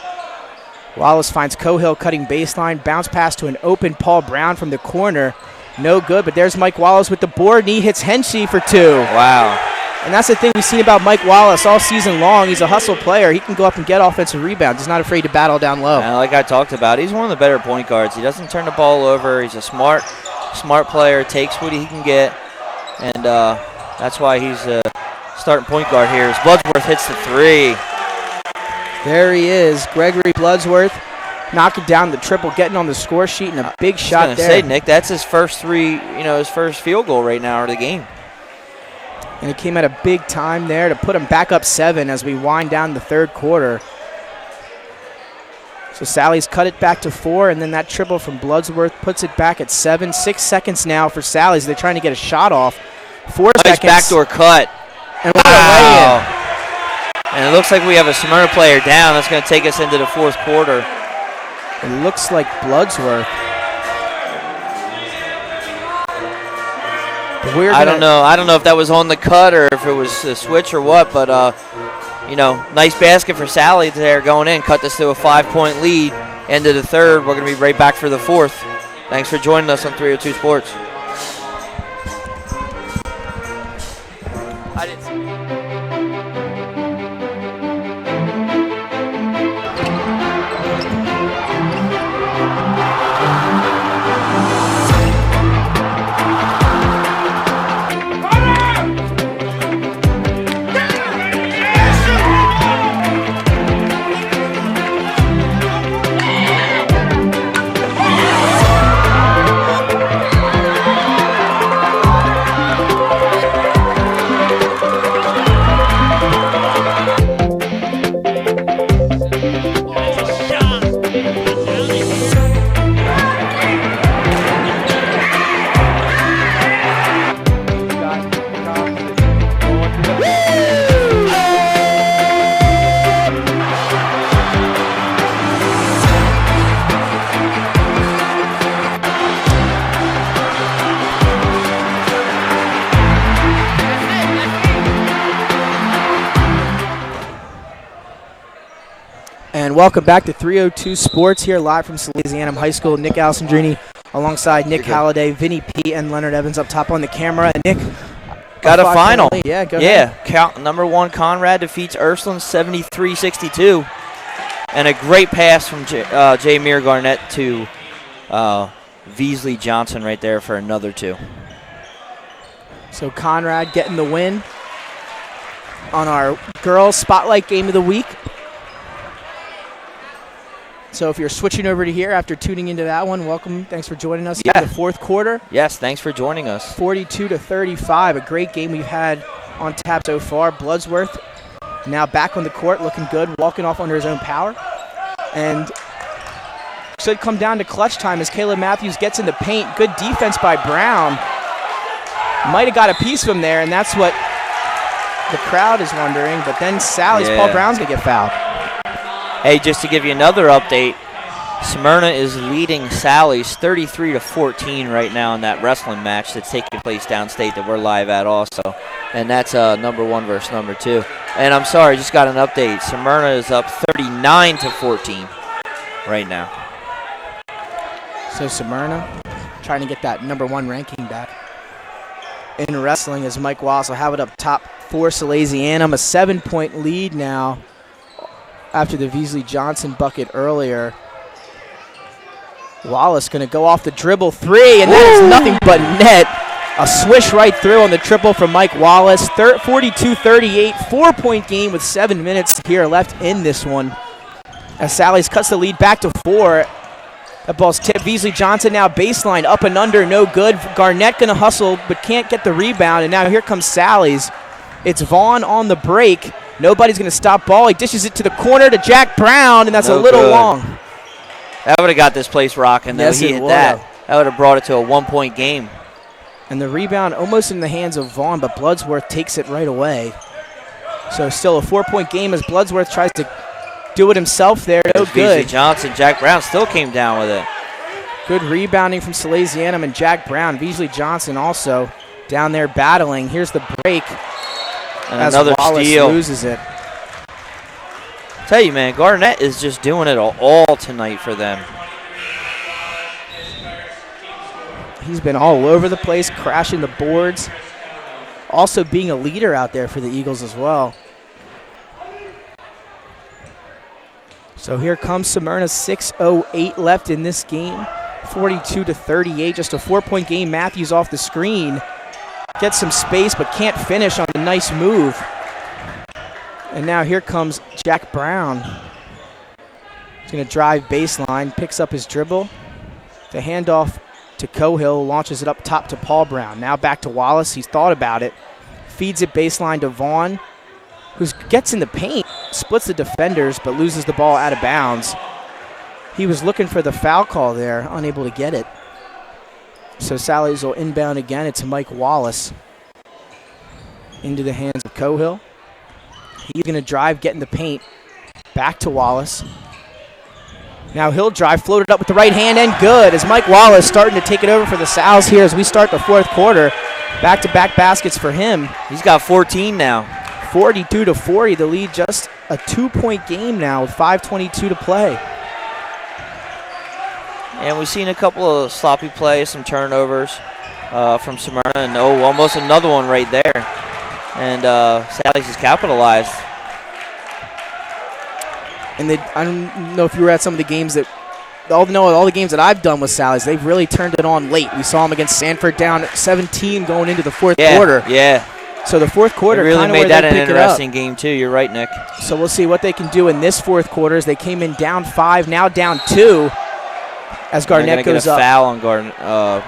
[SPEAKER 2] Wallace finds Cohill cutting baseline. Bounce pass to an open Paul Brown from the corner. No good, but there's Mike Wallace with the board, and he hits Henshe for 2.
[SPEAKER 1] Wow.
[SPEAKER 2] And that's the thing we've seen about Mike Wallace all season long. He's a hustle player. He can go up and get offensive rebounds. He's not afraid to battle down low.
[SPEAKER 1] And like I talked about, he's one of the better point guards. He doesn't turn the ball over. He's a smart player, takes what he can get, and that's why he's a starting point guard here. As Bloodsworth hits the 3.
[SPEAKER 2] There he is, Gregory Bloodsworth, knocking down the triple, getting on the score sheet, and a big shot there.
[SPEAKER 1] I was going to say, Nick, that's his first 3, his first field goal right now of the game.
[SPEAKER 2] And it came at a big time there to put him back up 7 as we wind down the third quarter. So Sally's cut it back to 4, and then that triple from Bloodsworth puts it back at 7. 6 seconds now for Sally's. They're trying to get a shot off. 4
[SPEAKER 1] nice
[SPEAKER 2] seconds.
[SPEAKER 1] Backdoor cut.
[SPEAKER 2] And what a lay-in.
[SPEAKER 1] And it looks like we have a Smyrna player down. That's going to take us into the fourth quarter.
[SPEAKER 2] It looks like Bloodsworth.
[SPEAKER 1] I don't know if that was on the cut or if it was a switch or what, but nice basket for Sally there going in. Cut this to a 5-point lead. End of the third. We're going to be right back for the fourth. Thanks for joining us on 302 Sports. I didn't see it.
[SPEAKER 2] Welcome back to 302 Sports here live from Salesianum High School. Nick Alessandrini alongside Nick Halliday, Vinny P, and Leonard Evans up top on the camera. And Nick
[SPEAKER 1] got a final.
[SPEAKER 2] Yeah, go ahead.
[SPEAKER 1] Number 1 Conrad defeats Ursuline 73-62. And a great pass from J. Mir Garnett to Veasley Johnson right there for another 2.
[SPEAKER 2] So Conrad getting the win on our girls Spotlight Game of the Week. So if you're switching over to here after tuning into that one, welcome. Thanks for joining us here in the fourth quarter.
[SPEAKER 1] Yes, thanks for joining us.
[SPEAKER 2] 42-35, a great game we've had on tap so far. Bloodsworth now back on the court, looking good, walking off under his own power. And should come down to clutch time as Caleb Matthews gets in the paint. Good defense by Brown. Might have got a piece from there, and that's what the crowd is wondering. But then Sally's Paul Brown's going to get fouled.
[SPEAKER 1] Hey, just to give you another update, Smyrna is leading Sally's 33-14 right now in that wrestling match that's taking place downstate that we're live at also. And that's number 1 versus number 2. And I'm sorry, just got an update. Smyrna is up 39-14 right now.
[SPEAKER 2] So Smyrna trying to get that number 1 ranking back. In wrestling as Mike Wallace will have it up top for Salesianum. A 7-point lead now after the Veasley Johnson bucket earlier. Wallace going to go off the dribble 3, and that is nothing but net. A swish right through on the triple from Mike Wallace. 42-38, 4-point game with 7 minutes here left in this one. As Sally's cuts the lead back to 4. That ball's tipped. Veasley Johnson now baseline, up and under, no good. Garnett going to hustle, but can't get the rebound. And now here comes Sally's. It's Vaughn on the break. Nobody's going to stop ball. He dishes it to the corner to Jack Brown, and that's a little long.
[SPEAKER 1] That would have got this place rocking, though.
[SPEAKER 2] Yes,
[SPEAKER 1] he hit that. That would have brought it to a 1-point game.
[SPEAKER 2] And the rebound almost in the hands of Vaughn, but Bloodsworth takes it right away. So still a 4-point game as Bloodsworth tries to do it himself there. No good.
[SPEAKER 1] Veasley Johnson, Jack Brown still came down with it.
[SPEAKER 2] Good rebounding from Salesianum and Jack Brown. Veasley Johnson also down there battling. Here's the break.
[SPEAKER 1] And
[SPEAKER 2] as
[SPEAKER 1] another
[SPEAKER 2] Wallace
[SPEAKER 1] steal.
[SPEAKER 2] loses it.
[SPEAKER 1] Tell you, man, Garnett is just doing it all tonight for them.
[SPEAKER 2] He's been all over the place, crashing the boards. Also being a leader out there for the Eagles as well. So here comes Smyrna, 6:08 left in this game. 42-38, just a 4-point game. Matthews off the screen. Gets some space but can't finish on the nice move. And now here comes Jack Brown. He's going to drive baseline, picks up his dribble. The handoff to Cohill, launches it up top to Paul Brown. Now back to Wallace. He's thought about it. Feeds it baseline to Vaughn, who gets in the paint, splits the defenders, but loses the ball out of bounds. He was looking for the foul call there, unable to get it. So Sally's will inbound again. It's Mike Wallace into the hands of Cohill. He's going to drive, get in the paint. Back to Wallace. Now he'll drive, floated up with the right hand, and good. As Mike Wallace starting to take it over for the Sals here as we start the fourth quarter. Back-to-back baskets for him.
[SPEAKER 1] He's got 14 now.
[SPEAKER 2] 42-40, the lead just a 2-point game now with 5:22 to play.
[SPEAKER 1] And we've seen a couple of sloppy plays, some turnovers from Smyrna, and almost another one right there. And Sally's has capitalized.
[SPEAKER 2] And I don't know if you were at some of the games that, all the games that I've done with Sally's, they've really turned it on late. We saw them against Sanford down at 17 going into the fourth quarter.
[SPEAKER 1] Yeah.
[SPEAKER 2] So the fourth quarter
[SPEAKER 1] really made that an interesting game too. You're right, Nick.
[SPEAKER 2] So we'll see what they can do in this fourth quarter as they came in down 5, now down 2. As Garnett goes
[SPEAKER 1] get a
[SPEAKER 2] up.
[SPEAKER 1] foul on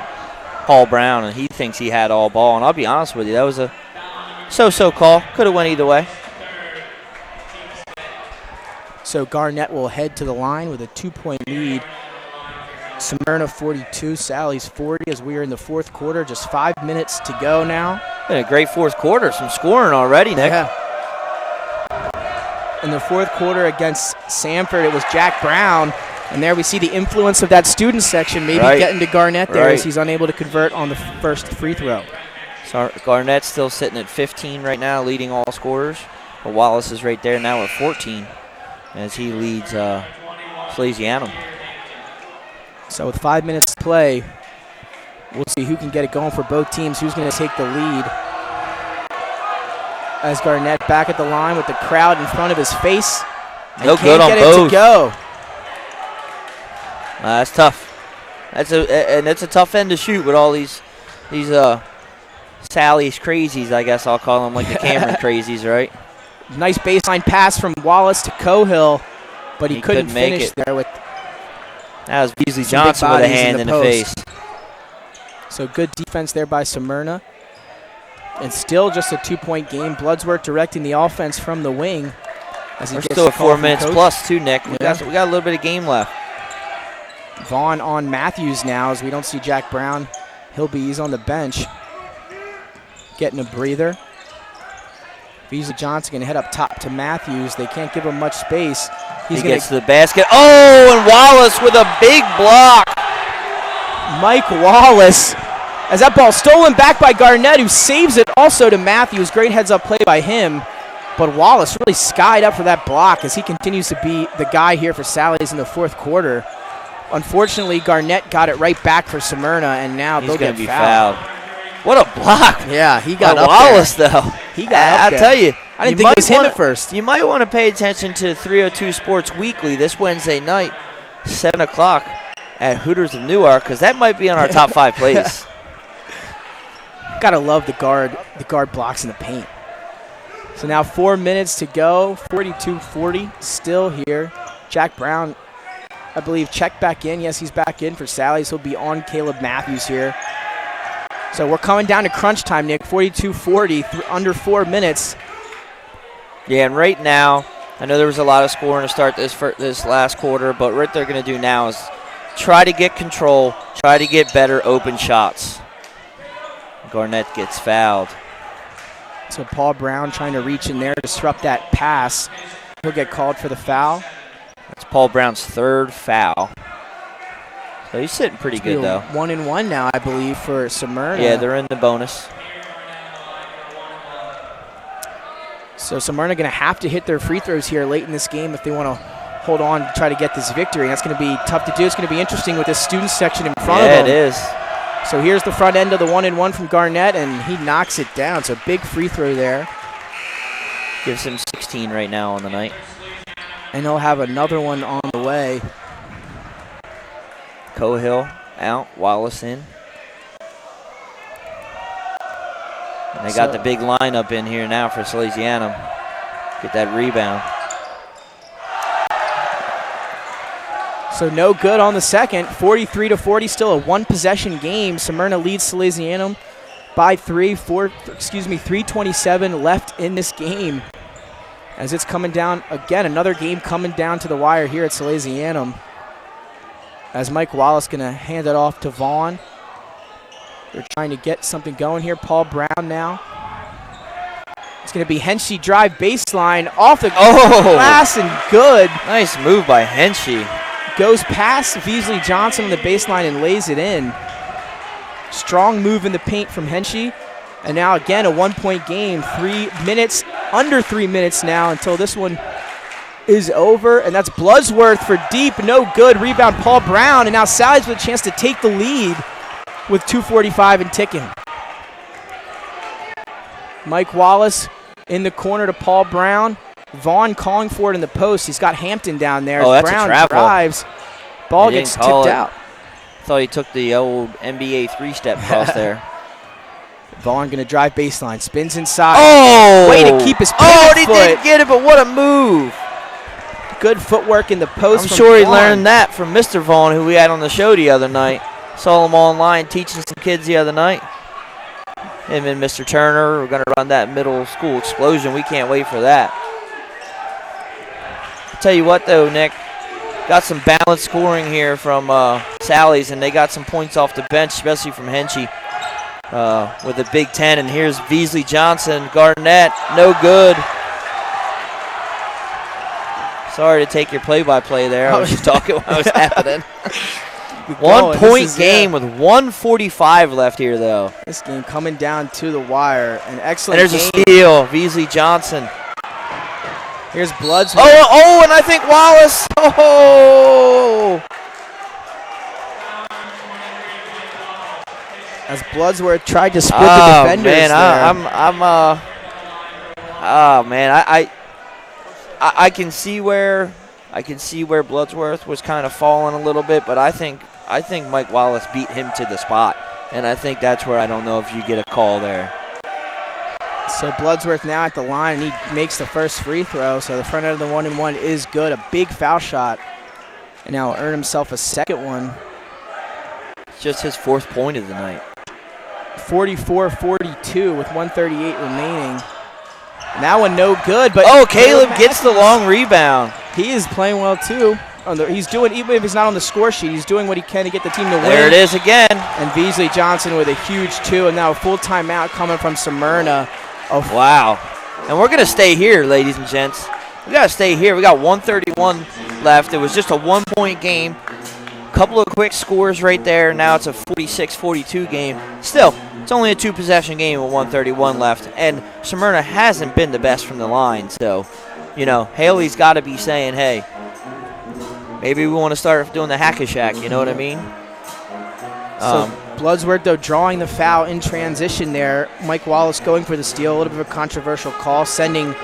[SPEAKER 1] Paul Brown, and he thinks he had all ball. And I'll be honest with you, that was a so-so call. Could have went either way.
[SPEAKER 2] So Garnett will head to the line with a 2-point lead. Smyrna 42, Sally's 40 as we are in the fourth quarter. Just 5 minutes to go now.
[SPEAKER 1] Been a great fourth quarter. Some scoring already, Nick.
[SPEAKER 2] Yeah. In the fourth quarter against Sanford, it was Jack Brown. And there we see the influence of that student section maybe getting to Garnett there as he's unable to convert on the first free throw.
[SPEAKER 1] So Garnett's still sitting at 15 right now, leading all scorers. But Wallace is right there now at 14 as he leads Salesianum.
[SPEAKER 2] So with 5 minutes to play, we'll see who can get it going for both teams, who's going to take the lead. As Garnett back at the line with the crowd in front of his face.
[SPEAKER 1] No good on both.
[SPEAKER 2] Can't get it to go.
[SPEAKER 1] That's tough. It's a tough end to shoot with all these Sally's crazies, I guess I'll call them, like the Cameron crazies, right?
[SPEAKER 2] Nice baseline pass from Wallace to Cohill, but he couldn't finish there with.
[SPEAKER 1] That was Beasley Johnson with a hand in the face.
[SPEAKER 2] So good defense there by Smyrna. And still just a 2-point game. Bloodsworth directing the offense from the wing. As
[SPEAKER 1] We're still at 4 minutes plus too, Nick. We got a little bit of game left.
[SPEAKER 2] Vaughn on Matthews now as we don't see Jack Brown. He's on the bench. Getting a breather. Beasley Johnson going to head up top to Matthews. They can't give him much space.
[SPEAKER 1] He gets to the basket. Oh, and Wallace with a big block.
[SPEAKER 2] Mike Wallace. As that ball stolen back by Garnett, who saves it also to Matthews. Great heads-up play by him. But Wallace really skied up for that block as he continues to be the guy here for Sally's in the fourth quarter. Unfortunately, Garnett got it right back for Smyrna, and now they'll get fouled.
[SPEAKER 1] What a block.
[SPEAKER 2] Yeah, he got
[SPEAKER 1] by
[SPEAKER 2] up
[SPEAKER 1] Wallace,
[SPEAKER 2] there.
[SPEAKER 1] though.
[SPEAKER 2] He got up there.
[SPEAKER 1] I'll tell you.
[SPEAKER 2] I didn't think it was him at first.
[SPEAKER 1] You might want to pay attention to 302 Sports Weekly this Wednesday night, 7 o'clock at Hooters of Newark, because that might be on our top 5 plays.
[SPEAKER 2] Gotta love the guard blocks in the paint. So now 4 minutes to go, 42-40, still here. Jack Brown, I believe, checked back in. Yes, he's back in for Sally's. He'll be on Caleb Matthews here. So we're coming down to crunch time, Nick. 42-40, under 4 minutes.
[SPEAKER 1] Yeah, and right now, I know there was a lot of scoring to start this last quarter, but what they're going to do now is try to get control, try to get better open shots. Garnett gets fouled.
[SPEAKER 2] So Paul Brown trying to reach in there, disrupt that pass. He'll get called for the foul.
[SPEAKER 1] That's Paul Brown's 3rd foul. So he's sitting pretty good, though.
[SPEAKER 2] 1-1 now, I believe, for Smyrna.
[SPEAKER 1] Yeah, they're in the bonus.
[SPEAKER 2] So Smyrna going to have to hit their free throws here late in this game if they want to hold on to try to get this victory. And that's going to be tough to do. It's going to be interesting with this student section in front of them.
[SPEAKER 1] Yeah, it is.
[SPEAKER 2] So here's the front end of the 1-and-1 from Garnett, and he knocks it down. So big free throw there.
[SPEAKER 1] Gives him 16 right now on the night.
[SPEAKER 2] And he'll have another one on the way.
[SPEAKER 1] Cohill out, Wallace in. And they got the big lineup in here now for Salesianum. Get that rebound.
[SPEAKER 2] So no good on the second. 43-40, still a one-possession game. Smyrna leads Salesianum by 3:27 left in this game. As it's coming down, again, another game coming down to the wire here at Salesianum. As Mike Wallace going to hand it off to Vaughn. They're trying to get something going here. Paul Brown now. It's going to be Henshey drive baseline off the glass and good.
[SPEAKER 1] Nice move by Henshey.
[SPEAKER 2] Goes past Veasley Johnson on the baseline and lays it in. Strong move in the paint from Henshey. And now again a 1-point game. 3 minutes, under 3 minutes now until this one is over. And that's Bloodsworth for deep, no good. Rebound Paul Brown. And now Sally's with a chance to take the lead with 2:45 and ticking. Mike Wallace in the corner to Paul Brown. Vaughn calling for it in the post. He's got Hampton down there.
[SPEAKER 1] Oh, that's
[SPEAKER 2] Brown
[SPEAKER 1] a travel.
[SPEAKER 2] drives. Ball gets tipped out.
[SPEAKER 1] Thought he took the old NBA three-step cross there.
[SPEAKER 2] Vaughn going to drive baseline. Spins inside.
[SPEAKER 1] Oh!
[SPEAKER 2] Way to keep his pivot
[SPEAKER 1] Oh, he
[SPEAKER 2] foot.
[SPEAKER 1] didn't get it, but what a move.
[SPEAKER 2] Good footwork in the post.
[SPEAKER 1] I'm
[SPEAKER 2] from
[SPEAKER 1] sure he
[SPEAKER 2] Vaughn.
[SPEAKER 1] learned that from Mr. Vaughn, who we had on the show the other night. Saw him online teaching some kids the other night. Him and Mr. Turner, we're going to run that middle school explosion. We can't wait for that. Tell you what, though, Nick, got some balanced scoring here from Sally's, and they got some points off the bench, especially from Henshey with a Big Ten. And here's Veasley Johnson, Garnett, no good. Sorry to take your play-by-play there. I was just talking what was happening. 1 point game with 1:45 left here, though.
[SPEAKER 2] This game coming down to the wire. An excellent
[SPEAKER 1] And there's a steal, Veasley Johnson.
[SPEAKER 2] Here's Bloods.
[SPEAKER 1] Oh, and I think Wallace. Oh!
[SPEAKER 2] As Bloodsworth tried to split the defenders
[SPEAKER 1] man,
[SPEAKER 2] there.
[SPEAKER 1] I can see where Bloodsworth was kind of falling a little bit, but I think Mike Wallace beat him to the spot, and I think that's where I don't know if you get a call there.
[SPEAKER 2] So Bloodsworth now at the line, and he makes the first free throw. So the front end of the 1-and-1 is good. A big foul shot, and now earn himself a second one.
[SPEAKER 1] It's just his 4th point of the night.
[SPEAKER 2] 44-42 with 1:38 remaining. And that one no good, but
[SPEAKER 1] Caleb gets the long rebound.
[SPEAKER 2] He is playing well too. He's doing, even if he's not on the score sheet, he's doing what he can to get the team to win.
[SPEAKER 1] There it is again.
[SPEAKER 2] And Veasley Johnson with a huge 2, and now a full timeout coming from Smyrna.
[SPEAKER 1] Wow. And we're going to stay here, ladies and gents. We got to stay here. We got 1:31 left. It was just a 1-point game. Couple of quick scores right there. Now it's a 46-42 game. Still, it's only a 2-possession game with 1:31 left. And Smyrna hasn't been the best from the line. So, Haley's got to be saying, hey, maybe we want to start doing the hack-a-shack. You know what I mean?
[SPEAKER 2] So Bloodsworth, though, drawing the foul in transition there. Mike Wallace going for the steal. A little bit of a controversial call, sending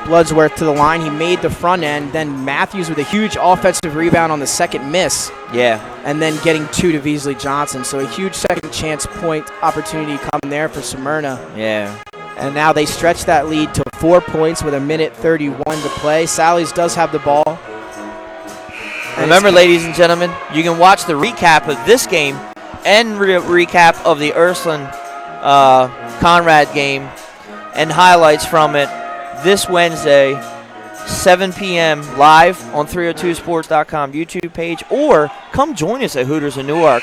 [SPEAKER 2] Bloodsworth to the line. He made the front end. Then Matthews with a huge offensive rebound on the second miss.
[SPEAKER 1] Yeah.
[SPEAKER 2] And then getting 2 to Veasley Johnson. So a huge second chance point opportunity coming there for Smyrna.
[SPEAKER 1] Yeah.
[SPEAKER 2] And now they stretch that lead to 4 points with 1:31 to play. Sally's does have the ball.
[SPEAKER 1] Remember, ladies and gentlemen, you can watch the recap of this game and recap of the Ursuline Conrad game and highlights from it this Wednesday, 7 p.m. live on 302sports.com YouTube page, or come join us at Hooters in Newark.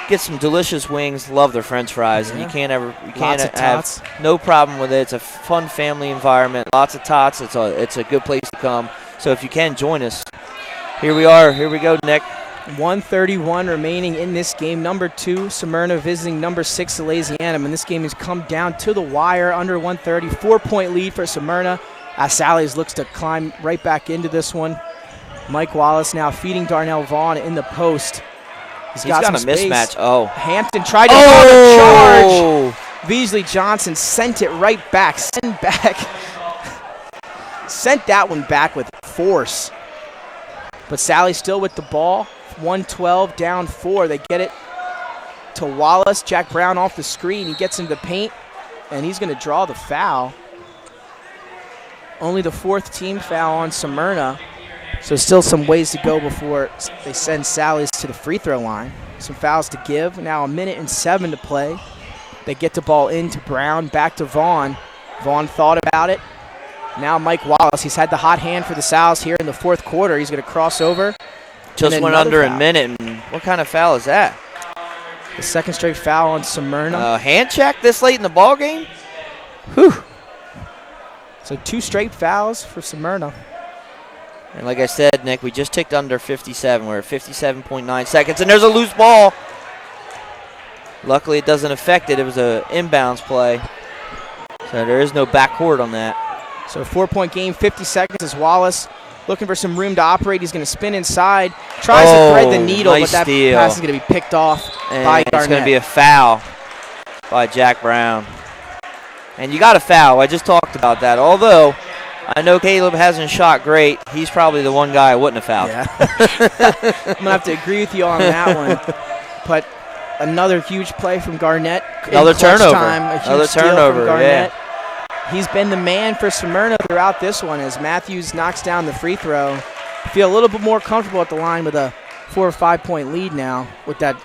[SPEAKER 1] Get some delicious wings. Love their French fries, and you can't have no problem with it. It's a fun family environment. Lots of tots. It's a good place to come. So if you can join us, here we are. Here we go, Nick.
[SPEAKER 2] 1:31 remaining in this game. Number 2, Smyrna visiting number 6, Salesianum. And this game has come down to the wire, under 1:30. 4-point lead for Smyrna. As Sally's looks to climb right back into this one. Mike Wallace now feeding Darnell Vaughn in the post. He's got
[SPEAKER 1] a
[SPEAKER 2] some space.
[SPEAKER 1] mismatch. Oh.
[SPEAKER 2] Hampton tried to run a charge. Beasley Johnson sent it right back. Sent that one back with force. But Sally still with the ball. 112 down 4. They get it to Wallace. Jack Brown off the screen. He gets into the paint, and he's going to draw the foul. Only the 4th team foul on Smyrna. So still some ways to go before they send Sally's to the free throw line. Some fouls to give. Now 1:07 to play. They get the ball into Brown, back to Vaughn. Vaughn thought about it. Now Mike Wallace. He's had the hot hand for the Sows here in the 4th quarter. He's going to cross over.
[SPEAKER 1] Just went under a minute. And what kind of foul is that?
[SPEAKER 2] The 2nd straight foul on Smyrna.
[SPEAKER 1] Hand check this late in the ball game?
[SPEAKER 2] Whew. So 2 straight fouls for Smyrna.
[SPEAKER 1] And like I said, Nick, we just ticked under 57. We're at 57.9 seconds, and there's a loose ball. Luckily, it doesn't affect it. It was an inbounds play. So there is no backcourt on that.
[SPEAKER 2] So a 4-point game, 50 seconds as Wallace looking for some room to operate. He's going to spin inside. Tries to thread the needle,
[SPEAKER 1] nice
[SPEAKER 2] but that
[SPEAKER 1] steal.
[SPEAKER 2] pass is going to be picked off by Garnett.
[SPEAKER 1] It's going to be a foul by Jack Brown. And you got a foul. I just talked about that. Although I know Caleb hasn't shot great, he's probably the one guy I wouldn't have fouled.
[SPEAKER 2] Yeah. I'm going to have to agree with you on that one. But another huge play from Garnett.
[SPEAKER 1] Another turnover.
[SPEAKER 2] Another turnover, yeah. He's been the man for Smyrna throughout this one as Matthews knocks down the free throw. Feel a little bit more comfortable at the line with a 4 or 5 point lead now with that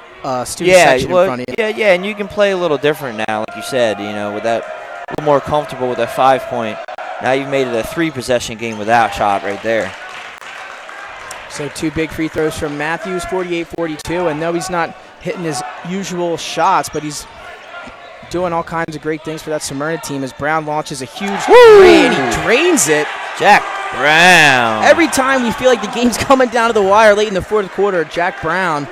[SPEAKER 2] student section in front of you.
[SPEAKER 1] Yeah, and you can play a little different now, like you said, with that, a little more comfortable with that 5 point. Now you've made it a 3-possession game without shot right there.
[SPEAKER 2] So 2 big free throws from Matthews, 48-42, and no, he's not hitting his usual shots, but he's doing all kinds of great things for that Smyrna team as Brown launches a huge three and he drains it.
[SPEAKER 1] Jack Brown.
[SPEAKER 2] Every time we feel like the game's coming down to the wire late in the 4th quarter, Jack Brown.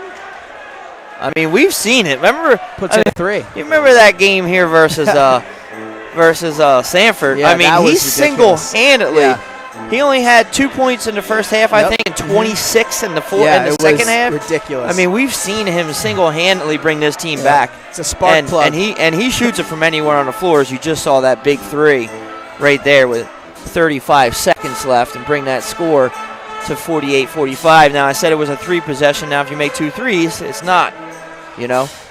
[SPEAKER 1] I mean, we've seen it. Remember,
[SPEAKER 2] puts in a 3.
[SPEAKER 1] You remember that game here versus Sanford?
[SPEAKER 2] Yeah,
[SPEAKER 1] I mean, he single-handedly. Yeah. He only had 2 points in the first half, I think, and 26 in the second half.
[SPEAKER 2] Ridiculous.
[SPEAKER 1] I mean, we've seen him single-handedly bring this team back.
[SPEAKER 2] It's a spark plug.
[SPEAKER 1] And he shoots it from anywhere on the floor, as you just saw that big 3 right there with 35 seconds left and bring that score to 48-45. Now, I said it was a 3-possession. Now, if you make 2 threes, it's not,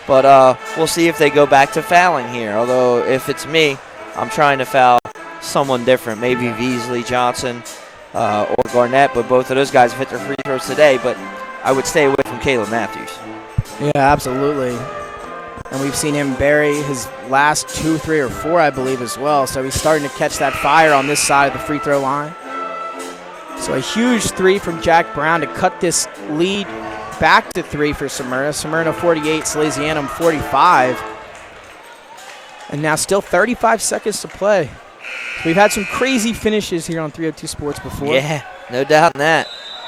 [SPEAKER 1] But we'll see if they go back to fouling here. Although, if it's me, I'm trying to foul someone different, maybe Beasley Johnson or Garnett, but both of those guys have hit their free throws today, but I would stay away from Caleb Matthews.
[SPEAKER 2] Yeah, absolutely. And we've seen him bury his last 2, 3, or 4, I believe, as well, so he's starting to catch that fire on this side of the free throw line. So a huge 3 from Jack Brown to cut this lead back to 3 for Smyrna. Smyrna 48, Salesianum 45. And now still 35 seconds to play. We've had some crazy finishes here on 302 Sports before.
[SPEAKER 1] Yeah, no doubt in that.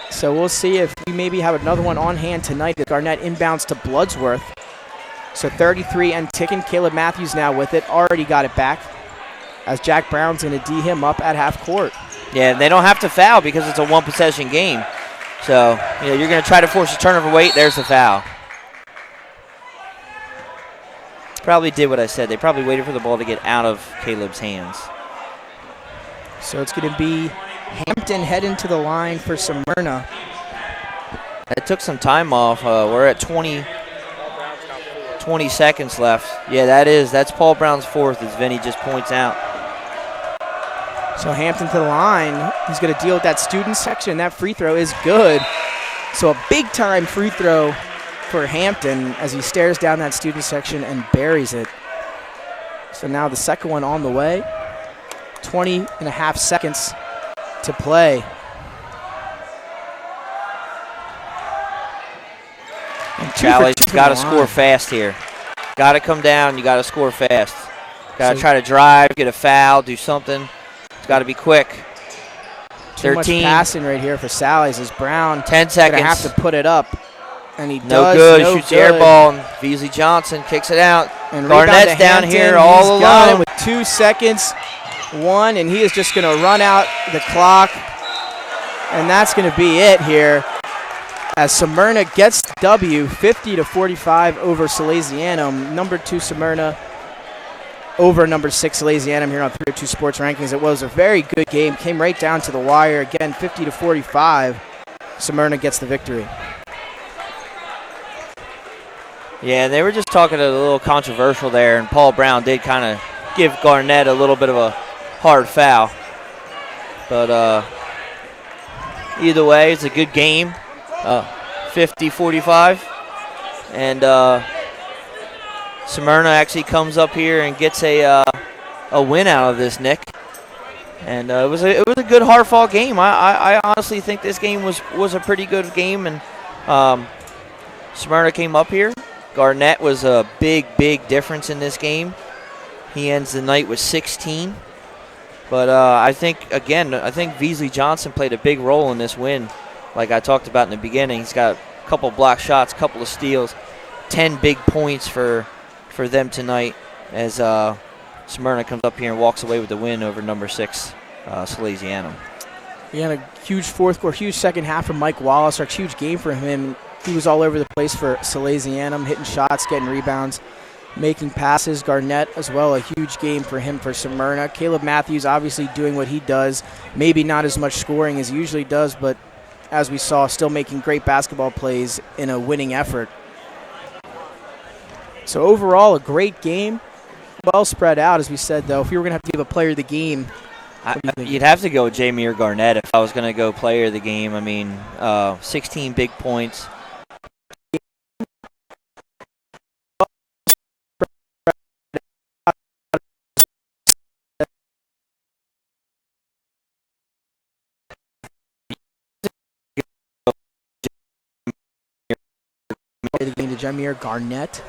[SPEAKER 2] So we'll see if we maybe have another one on hand tonight. Garnett inbounds to Bloodsworth. So 33 and ticking. Caleb Matthews now with it. Already got it back as Jack Brown's going to D him up at half court.
[SPEAKER 1] Yeah, they don't have to foul because it's a 1-possession game. So, you're going to try to force a turnover. Wait, there's the foul. Probably did what I said. They probably waited for the ball to get out of Caleb's hands.
[SPEAKER 2] So it's going to be Hampton heading to the line for Smyrna.
[SPEAKER 1] It took some time off. We're at 20 seconds left. Yeah, that's Paul Brown's 4th, as Vinny just points out.
[SPEAKER 2] So Hampton to the line. He's going to deal with that student section. That free throw is good. So a big-time free throw for Hampton as he stares down that student section and buries it. So now the second one on the way. 20 and a half seconds to play.
[SPEAKER 1] Charlie's got to score fast here. Got to come down. You got to score fast. Got to try to drive, get a foul, do something. It's got to be quick.
[SPEAKER 2] Too much passing right here for Sally's as Brown
[SPEAKER 1] 10 seconds.
[SPEAKER 2] Gonna have to put it up. And he
[SPEAKER 1] no
[SPEAKER 2] does.
[SPEAKER 1] Good.
[SPEAKER 2] No
[SPEAKER 1] Shoots
[SPEAKER 2] good.
[SPEAKER 1] the air ball. And Beasley Johnson kicks it out.
[SPEAKER 2] And
[SPEAKER 1] Garnett's down here all alone.
[SPEAKER 2] With 2 seconds. one, and he is just going to run out the clock, and that's going to be it here as Smyrna gets the W 50-45 over Salesianum. Number 2 Smyrna over number 6 Salesianum here on 302 Sports Rankings. It was a very good game, came right down to the wire. Again, 50-45. Smyrna gets the victory.
[SPEAKER 1] Yeah, they were just talking a little controversial there, and Paul Brown did kind of give Garnett a little bit of a hard foul. But either way, it's a good game, 50-45. And Smyrna actually comes up here and gets a win out of this, Nick. And it was a good hard-fought game. I honestly think this game was a pretty good game, and Smyrna came up here. Garnett was a big difference in this game. He ends the night with 16. But I think Veasley Johnson played a big role in this win. Like I talked about in the beginning, he's got a couple block shots, couple of steals, 10 big points for them tonight as Smyrna comes up here and walks away with the win over number 6 Salesianum.
[SPEAKER 2] We had a huge fourth quarter, huge second half from Mike Wallace. A huge game for him. He was all over the place for Salesianum, hitting shots, getting rebounds, making passes. Garnett as well, a huge game for him for Smyrna. Caleb Matthews obviously doing what he does. Maybe not as much scoring as he usually does, but as we saw, still making great basketball plays in a winning effort. So overall, a great game. Well spread out, as we said, though. If you were going to have to give a player of the game,
[SPEAKER 1] you'd have to go with Jamir Garnett if I was going to go player of the game. I mean, 16 big points.
[SPEAKER 2] The game to Jamir Garnett.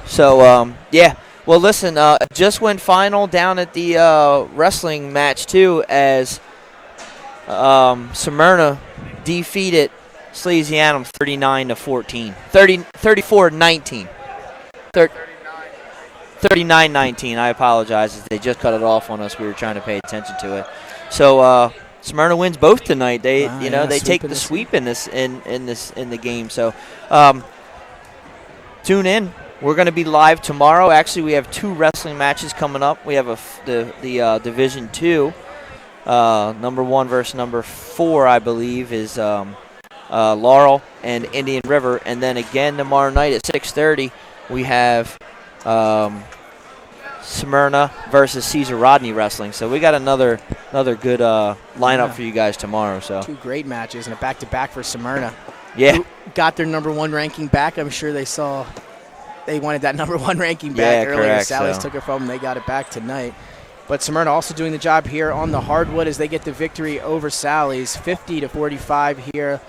[SPEAKER 1] So, yeah. Well, listen, just went final down at the wrestling match, too, as Smyrna defeated Salesianum 39-14. 34-19. 39-19. I apologize. They just cut it off on us. We were trying to pay attention to it. So, Smyrna wins both tonight. They take the sweep in the game. So, tune in. We're going to be live tomorrow. Actually, we have 2 wrestling matches coming up. We have the Division 2, number 1 versus number 4, I believe, is Laurel and Indian River. And then again tomorrow night at 6:30, we have Smyrna versus Caesar Rodney Wrestling. So we got another good lineup for you guys tomorrow. So
[SPEAKER 2] 2 great matches and a back-to-back for Smyrna.
[SPEAKER 1] Yeah.
[SPEAKER 2] Got their number 1 ranking back. I'm sure they wanted that number 1 ranking back earlier.
[SPEAKER 1] Correct,
[SPEAKER 2] Sally's took it from them. They got it back tonight. But Smyrna also doing the job here on the hardwood as they get the victory over Sally's 50-45 here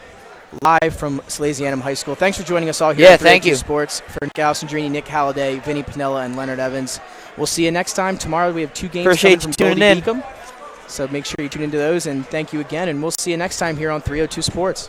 [SPEAKER 2] live from Salesianum High School. Thanks for joining us all here at 302 Sports. For Nick Alessandrini, Nick Halliday, Vinny Pinella, and Leonard Evans. We'll see you next time. Tomorrow we have 2 games coming from Goldie Beacom. So make sure you tune into those. And thank you again. And we'll see you next time here on 302 Sports.